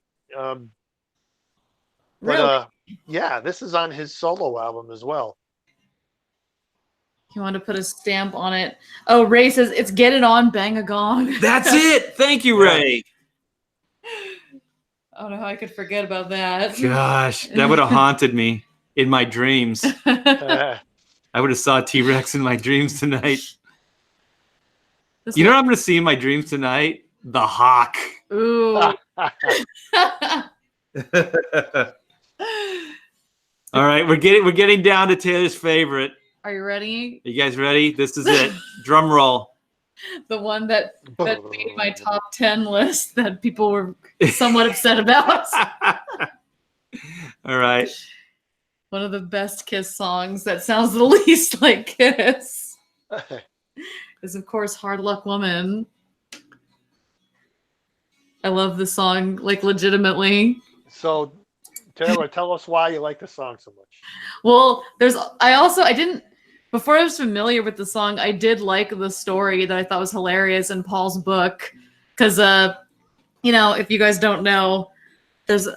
Really? Yeah, this is on his solo album as well. You want to put a stamp on it? Oh, Ray says it's Get It On, Bang a Gong. That's it. Thank you, Ray. I don't know how I could forget about that. Gosh, that would have haunted me in my dreams. I would have saw T-Rex in my dreams tonight. You know what I'm going to see in my dreams tonight? The Hawk. Ooh. All right, we're getting down to Taylor's favorite. Are you ready? Are you guys ready? This is it. Drum roll. The one that made my top 10 list that people were somewhat upset about. All right. One of the best Kiss songs that sounds the least like Kiss is, of course, Hard Luck Woman. I love this song, like, legitimately. So, Taylor, tell us why you like the song so much. Well, before I was familiar with the song, I did like the story that I thought was hilarious in Paul's book. Because, if you guys don't know, there's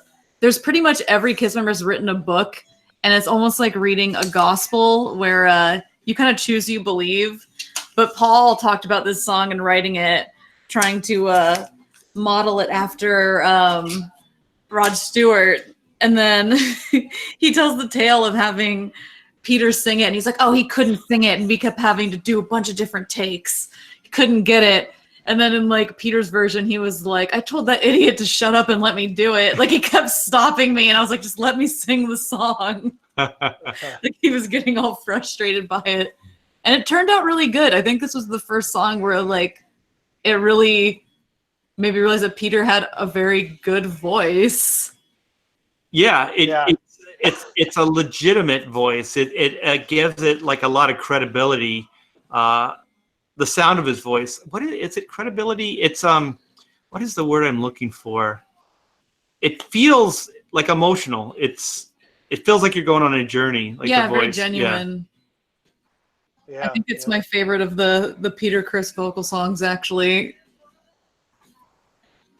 pretty much every Kiss member has written a book. And it's almost like reading a gospel where you kind of choose who you believe. But Paul talked about this song and writing it, trying to model it after Rod Stewart. And then he tells the tale of having Peter sing it, and he's like, oh, he couldn't sing it, and we kept having to do a bunch of different takes. He couldn't get it. And then in like Peter's version, he was like, I told that idiot to shut up and let me do it. Like he kept stopping me, and I was like, just let me sing the song. Like he was getting all frustrated by it. And it turned out really good. I think this was the first song where like it really made me realize that Peter had a very good voice. Yeah, it's a legitimate voice. It gives it like a lot of credibility. The sound of his voice. What is it? Credibility? It's what is the word I'm looking for? It feels like emotional. It feels like you're going on a journey. Like yeah, the voice. very genuine. Yeah, I think it's my favorite of the Peter Criss vocal songs, actually.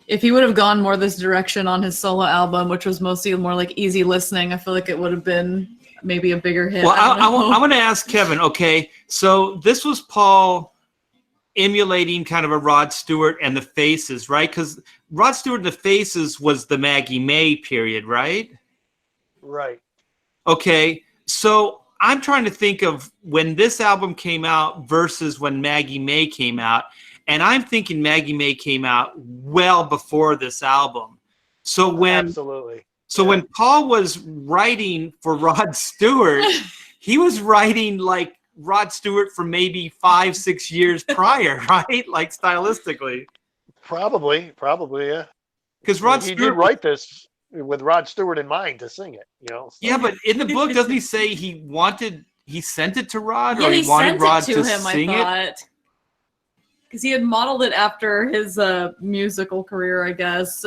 If he would have gone more this direction on his solo album, which was mostly more like easy listening, I feel like it would have been maybe a bigger hit. Well, I want to ask Kevin. Okay, so this was Paul emulating kind of a Rod Stewart and the Faces, right? Because Rod Stewart and the Faces was the Maggie May period, right? Right. Okay, so I'm trying to think of when this album came out versus when Maggie May came out. And I'm thinking Maggie May came out well before this album. So Absolutely. So when Paul was writing for Rod Stewart, he was writing like Rod Stewart for maybe 5-6 years prior, right? Like stylistically. Probably, yeah. Because Rod he Stewart did write this with Rod Stewart in mind to sing it, you know. So. Yeah, but in the book, doesn't he say he sent it to Rod, Yeah, or he wanted sent Rod it to to him, sing it? Because he had modeled it after his musical career, I guess.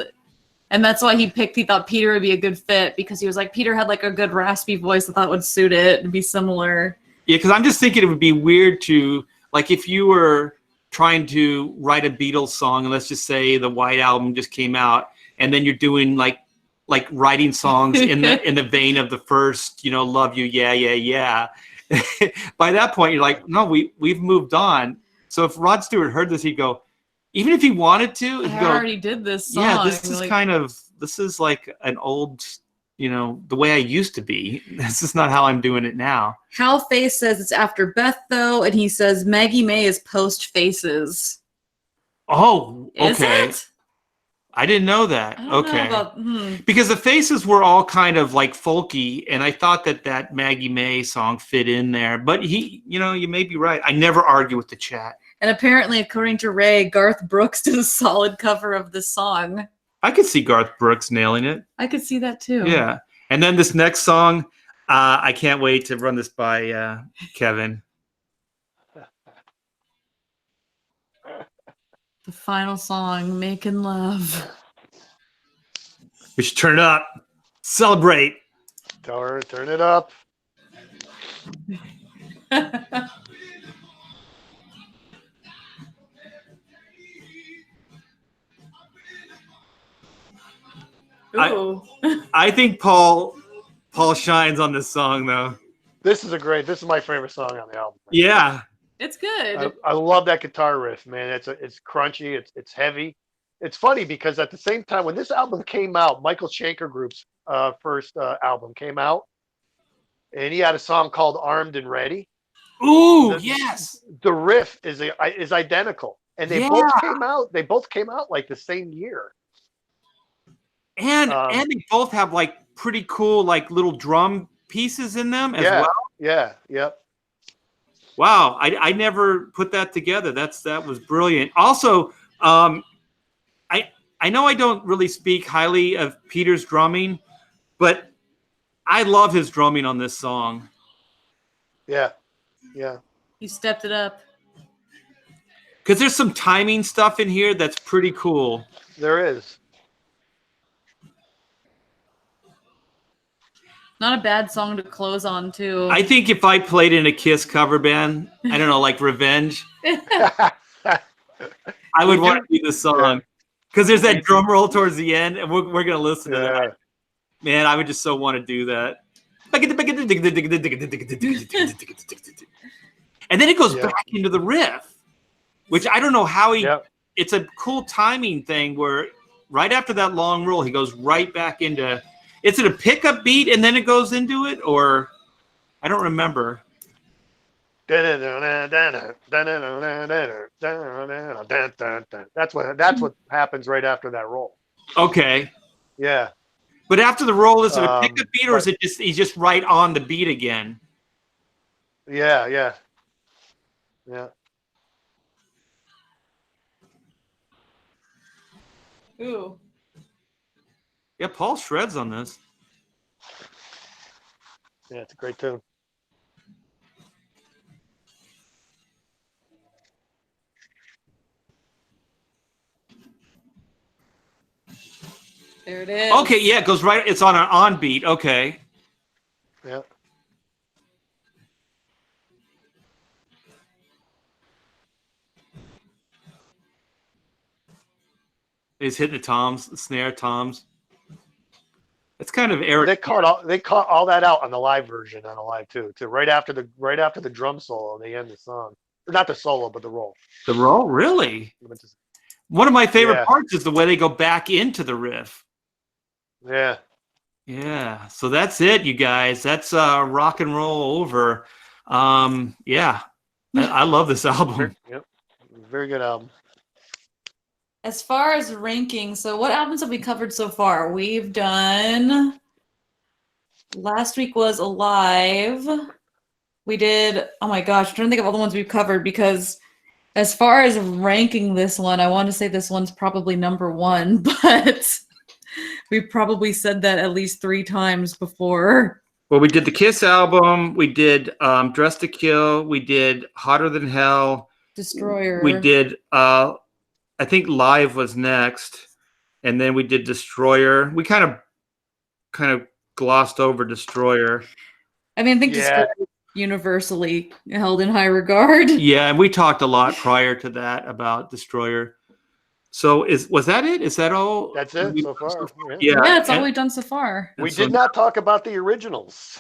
And that's why he thought Peter would be a good fit, because he was like, Peter had like a good raspy voice that would suit it and be similar. Yeah, because I'm just thinking it would be weird to, like, if you were trying to write a Beatles song, and let's just say the White Album just came out, and then you're doing like writing songs in the vein of the first, Love You, Yeah, Yeah, Yeah. By that point, you're like, no, we've moved on. So if Rod Stewart heard this, he'd go, even if he wanted to, he'd go, already did this song. Yeah, this is like an old, the way I used to be. This is not how I'm doing it now. Hal Face says it's after Beth, though, and he says Maggie May is post Faces. Oh, okay. Is it? I didn't know that. I don't Okay. know about, Because the Faces were all kind of like folky, and I thought that Maggie May song fit in there. But you may be right. I never argue with the chat. And apparently, according to Ray, Garth Brooks did a solid cover of this song. I could see Garth Brooks nailing it. I could see that too. Yeah. And then this next song, I can't wait to run this by Kevin. The final song, Making Love. We should turn it up. Celebrate. Turn it up. Ooh. I think Paul shines on this song, though. This is my favorite song on the album. Yeah. It's good. I love that guitar riff, man. It's crunchy. It's heavy. It's funny because at the same time when this album came out, Michael Schenker Group's first album came out, and he had a song called "Armed and Ready." Ooh, yes. The riff is identical, and they both came out like the same year. And they both have like pretty cool like little drum pieces in them as well. Yeah. Yep. Wow, I never put that together. That was brilliant. Also, I know I don't really speak highly of Peter's drumming, but I love his drumming on this song. Yeah. You stepped it up. Because there's some timing stuff in here that's pretty cool. There is. Not a bad song to close on, too. I think if I played in a Kiss cover band, I don't know, like Revenge, I would want to do this song. Because there's that drum roll towards the end, and we're going to listen to that. Man, I would just so want to do that. And then it goes back into the riff, which I don't know how it's a cool timing thing where right after that long roll, he goes right back into, Is it a pickup beat and then it goes into it, or I don't remember. That's what happens right after that roll. Okay. Yeah. But after the roll, is it a pickup beat, or but- is it just he's just right on the beat again? Yeah, yeah. Yeah. Ooh. Yeah, Paul shreds on this. Yeah, it's a great tune. There it is. Okay, yeah, it goes right. It's on an on beat. Okay. Yeah. He's hitting the toms, the snare toms. It's kind of Eric. They caught all that out on the live version on the live too. Right after the drum solo, they end the song. Not the solo, but the roll. The roll, really? One of my favorite Yeah. parts is the way they go back into the riff. Yeah. Yeah. So that's it, you guys. That's rock and roll over. Yeah. I love this album. Yep. Very good album. As far as ranking, so what albums have we covered so far? We've done. Last week was Alive. We did. Oh my gosh, I'm trying to think of all the ones we've covered because, as far as ranking this one, I want to say this one's probably number one, but we've probably said that at least 3 times before. Well, we did the Kiss album. We did Dress to Kill. We did Hotter Than Hell. Destroyer. We did. I think Live was next, and then we did Destroyer. We kind of glossed over Destroyer. I mean, I think Destroyer is universally held in high regard. Yeah, and we talked a lot prior to that about Destroyer. So was that it? Is that all? That's it so far. Yeah, Yeah, it's all we've done so far. We did not talk about the originals.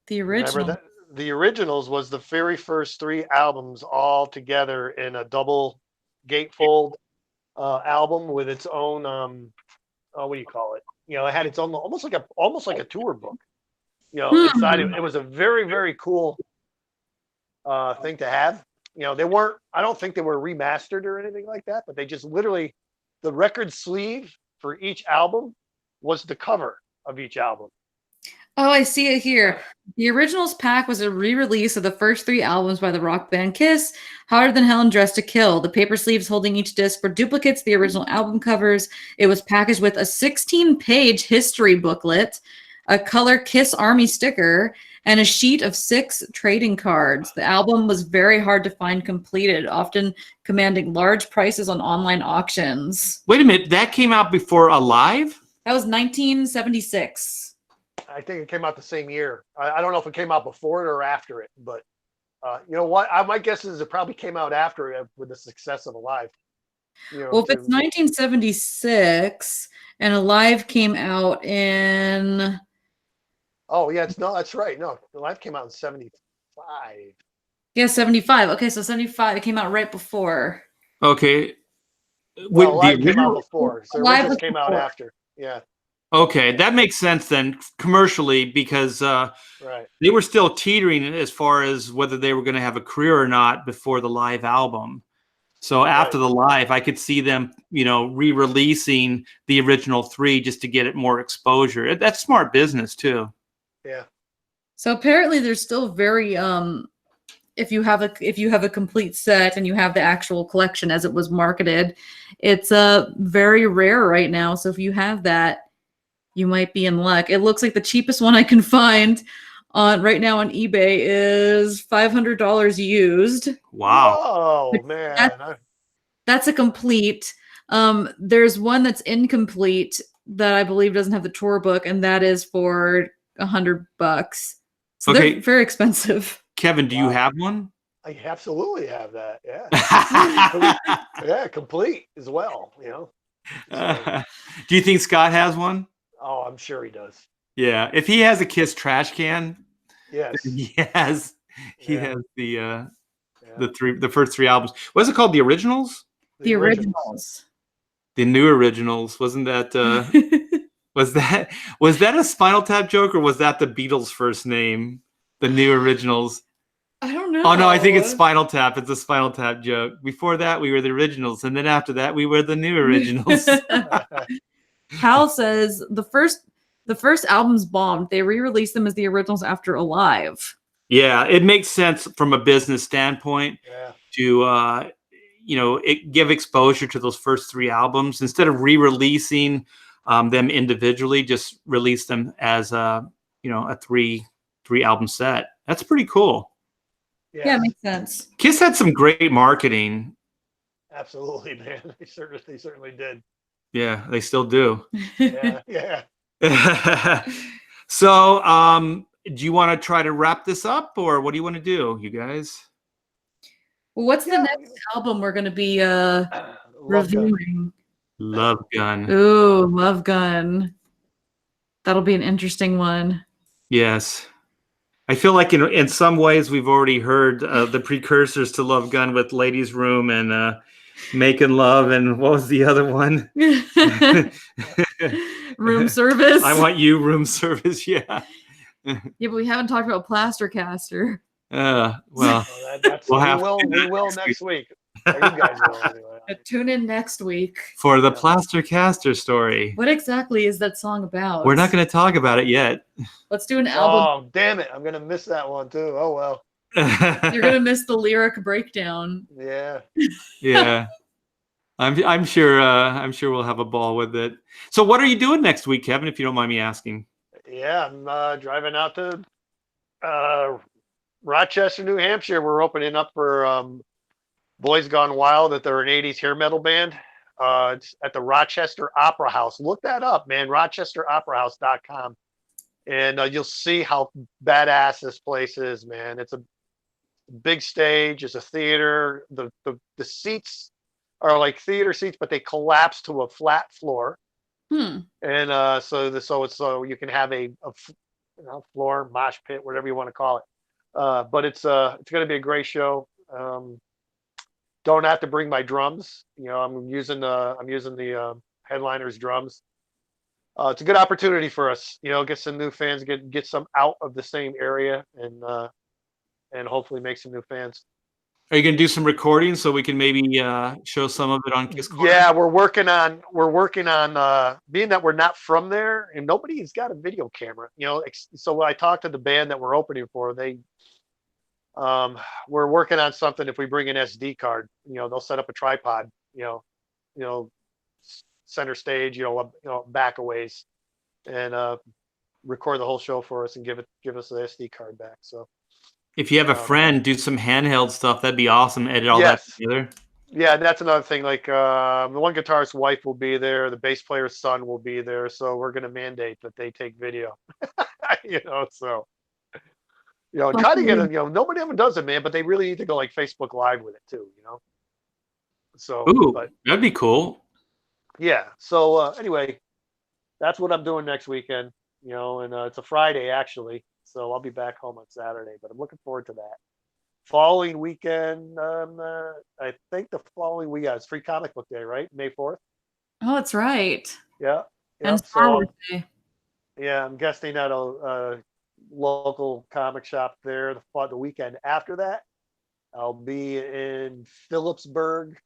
The original. Remember that? The originals was the very first 3 albums all together in a double gatefold album with its own what do you call it? You know, it had its own almost like a tour book. You know, inside it was a very, very cool thing to have. You know, I don't think they were remastered or anything like that, but they just literally, the record sleeve for each album was the cover of each album. Oh, I see it here. The Originals pack was a re-release of the first 3 albums by the rock band Kiss, Hotter Than Hell and Dressed to Kill. The paper sleeves holding each disc were duplicates of the original album covers. It was packaged with a 16-page history booklet, a color Kiss Army sticker, and a sheet of 6 trading cards. The album was very hard to find completed, often commanding large prices on online auctions. Wait a minute, that came out before Alive? That was 1976. I think it came out the same year. I don't know if it came out before it or after it, but you know what? My guess is it probably came out after it with the success of Alive. You know, Well, if it's 1976 and Alive came out in... Oh, yeah, that's right. No, Alive came out in 75. Yeah, 75. Okay, so 75, it came out right before. Okay. Well, Alive came out before. So Alive Originals was came out before. after. Yeah. Okay, that makes sense then commercially because Right. they were still teetering as far as whether they were going to have a career or not before the Live album. So after the Live, I could see them, you know, re-releasing the original 3 just to get it more exposure. That's smart business too. Yeah. So apparently there's still very if you have a complete set and you have the actual collection as it was marketed, it's very rare right now. So if you have that, you might be in luck. It looks like the cheapest one I can find right now on eBay is $500 used. Wow. Oh man. That's a complete. There's one that's incomplete that I believe doesn't have the tour book, and that is for $100. So they're very expensive. Kevin, do you have one? I absolutely have that. Yeah. Yeah, complete as well. You know. So, do you think Scott has one? oh, I'm sure he does. Yeah. If he has a Kiss trash can, Yes. he has the Yeah. the first 3 albums. What's it called? The Originals? The originals. The new Originals. Wasn't that Was that a Spinal Tap joke, or was that the Beatles' first name? The New Originals. I don't know. Oh no, I think it's Spinal Tap. It's a Spinal Tap joke. Before that, we were the Originals, and then after that, we were the New Originals. Hal says the first albums bombed. They re-released them as the Originals after Alive. Yeah, it makes sense from a business standpoint to give exposure to those first 3 albums instead of re-releasing them individually. Just release them as a 3 album set. That's pretty cool. Yeah, it makes sense. Kiss had some great marketing. Absolutely, man. They certainly did. Yeah, they still do. Yeah. So, do you want to try to wrap this up, or what do you want to do, you guys? Well, what's the next album we're going to be reviewing? Love Gun. Ooh, Love Gun. That'll be an interesting one. Yes. I feel like in some ways we've already heard the precursors to Love Gun with Ladies Room and Making Love, and what was the other one? Room Service. I Want You, Room Service. Yeah. Yeah, but we haven't talked about Plaster Caster. Well, we will next week. Or you guys will anyway. Tune in next week for the Plaster Caster story. What exactly is that song about? We're not going to talk about it yet. Let's do an album. Oh, damn it. I'm going to miss that one too. Oh, well. You're going to miss the lyric breakdown. Yeah. Yeah. I'm sure we'll have a ball with it. So what are you doing next week, Kevin, if you don't mind me asking? Yeah, I'm driving out to Rochester, New Hampshire. We're opening up for Boys Gone Wild, that they're an 80s hair metal band. It's at the Rochester Opera House. Look that up, man. RochesterOperaHouse.com. And you'll see how badass this place is, man. It's a big stage. It's a theater. The seats are like theater seats, but they collapse to a flat floor. And so you can have a floor, mosh pit, whatever you want to call it. But it's going to be a great show. Don't have to bring my drums. I'm using the headliner's drums. It's a good opportunity for us. Get some new fans, get some out of the same area, and hopefully make some new fans. Are you going to do some recording so we can maybe show some of it on Kiss Corner? Yeah, we're working on being that we're not from there and nobody's got a video camera. So when I talked to the band that we're opening for, we're working on something. If we bring an SD card, they'll set up a tripod, center stage, back a ways, and record the whole show for us and give us the SD card back. So if you have a friend, do some handheld stuff. That'd be awesome. Edit all that together. Yeah, that's another thing. Like the one guitarist's wife will be there. The bass player's son will be there. So we're going to mandate that they take video. Try to get it. Nobody ever does it, man. But they really need to go like Facebook Live with it too. So, that'd be cool. Yeah. So anyway, that's what I'm doing next weekend. And it's a Friday actually. So I'll be back home on Saturday, but I'm looking forward to that. Following weekend, I think the following week is Free Comic Book Day, right? May 4th. Oh, that's right. Yeah. And Star Wars Day. Yeah, I'm guessing at a local comic shop there. The weekend after that, I'll be in Phillipsburg,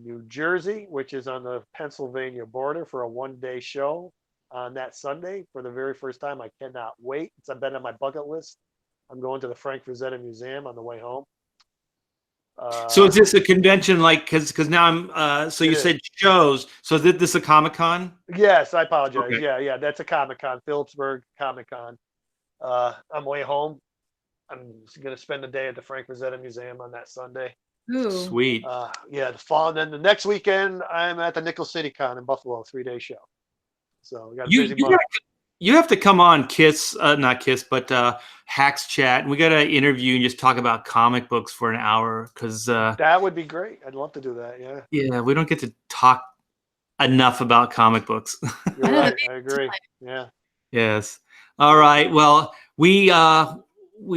New Jersey, which is on the Pennsylvania border, for a one-day show on that Sunday for the very first time. I cannot wait. It's been on my bucket list. I'm going to the Frank Frazetta Museum on the way home. So is this a convention, like, because now I'm, so you said shows, so is this a Comic-Con? Yes, I apologize. Okay. Yeah, that's a Comic-Con, Phillipsburg Comic-Con. I'm way home. I'm going to spend the day at the Frank Frazetta Museum on that Sunday. Ooh. Sweet. And then the next weekend, I'm at the Nickel City Con in Buffalo, 3-day show. So we got a busy month. You have to come on Kiss, not Kiss, but Hacks Chat, and we got to interview and just talk about comic books for an hour, because that would be great. I'd love to do that. Yeah, we don't get to talk enough about comic books. You're right. I agree. Yeah. Yes. All right. Well, we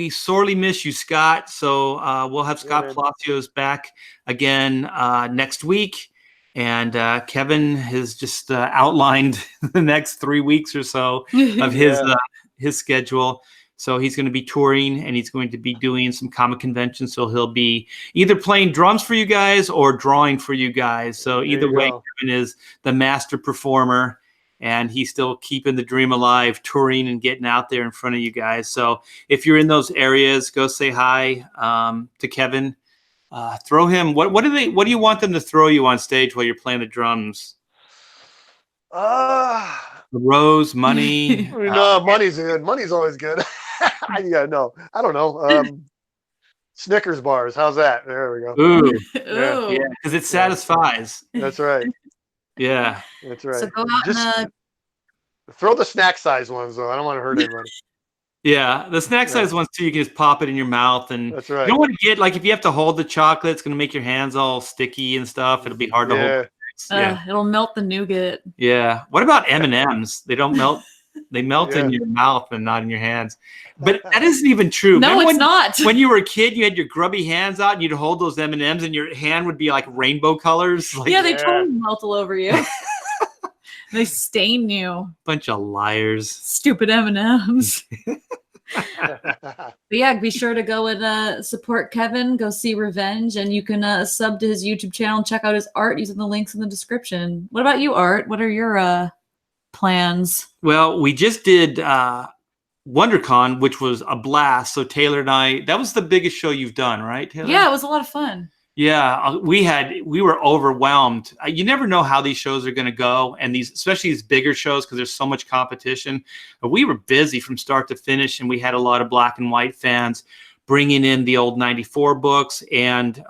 sorely miss you, Scott. So we'll have Scott Palacios back again next week. And Kevin has just outlined the next 3 weeks or so of his schedule. So he's going to be touring, and he's going to be doing some comic conventions. So he'll be either playing drums for you guys or drawing for you guys. So either way, Kevin is the master performer, and he's still keeping the dream alive, touring and getting out there in front of you guys. So if you're in those areas, go say hi to Kevin. Throw him. What do you want them to throw you on stage while you're playing the drums? Rose, money. No, money's good. Money's always good. Yeah, no, I don't know. Snickers bars. How's that? There we go. Ooh, Ooh. yeah, because it satisfies. That's right. Yeah, That's right. So go out and throw the snack size ones though. I don't want to hurt anybody. yeah. The snack size ones too. You can just pop it in your mouth, and that's right. You don't want to get like if you have to hold the chocolate, it's going to make your hands all sticky and stuff. It'll be hard to hold. Yeah, it'll melt the nougat. Yeah. What about M&Ms? They don't melt. They melt in your mouth and not in your hands. But that isn't even true. No, Remember it's not. When you were a kid, you had your grubby hands out and you'd hold those M&Ms and your hand would be like rainbow colors. Like, yeah, they totally melt all over you. They stain you. Bunch of liars. Stupid M&Ms. But yeah, be sure to go and support Kevin. Go see Revenge, and you can sub to his YouTube channel and check out his art using the links in the description. What about you, Art? What are your plans? Well, we just did WonderCon, which was a blast. So Taylor and I, that was the biggest show you've done, right, Taylor? Yeah, it was a lot of fun. Yeah, we were overwhelmed. You never know how these shows are going to go, and especially these bigger shows, because there's so much competition. But we were busy from start to finish, and we had a lot of black and white fans bringing in the old '94 books and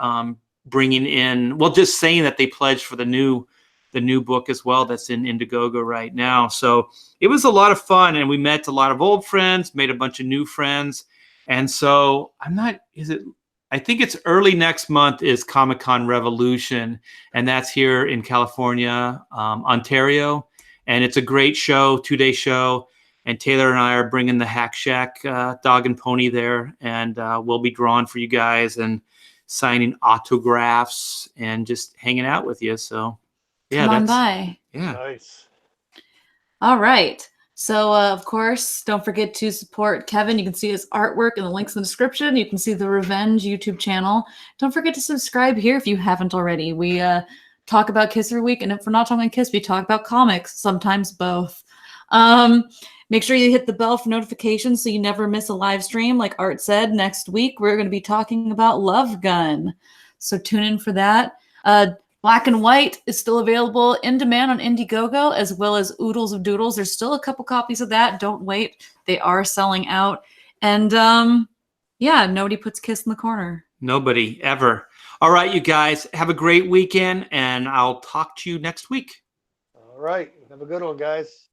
bringing in, well, just saying that they pledged for the new book as well that's in Indiegogo right now. So it was a lot of fun, and we met a lot of old friends, made a bunch of new friends, and so I think it's early next month is Comic-Con Revolution, and that's here in California, Ontario. And it's a great show, 2-day show. And Taylor and I are bringing the Hack Shack dog and pony there, and we'll be drawing for you guys and signing autographs and just hanging out with you. So, yeah, come on by. Yeah, nice. All right. So, of course, don't forget to support Kevin. You can see his artwork in the links in the description. You can see the Revenge YouTube channel. Don't forget to subscribe here if you haven't already. We talk about Kiss every week, and if we're not talking Kiss, we talk about comics, sometimes both. Make sure you hit the bell for notifications so you never miss a live stream. Like Art said, next week we're going to be talking about Love Gun. So tune in for that. Black and White is still available in demand on Indiegogo, as well as Oodles of Doodles. There's still a couple copies of that. Don't wait. They are selling out. And yeah, nobody puts Kiss in the corner. Nobody, ever. All right, you guys, have a great weekend, and I'll talk to you next week. All right. Have a good one, guys.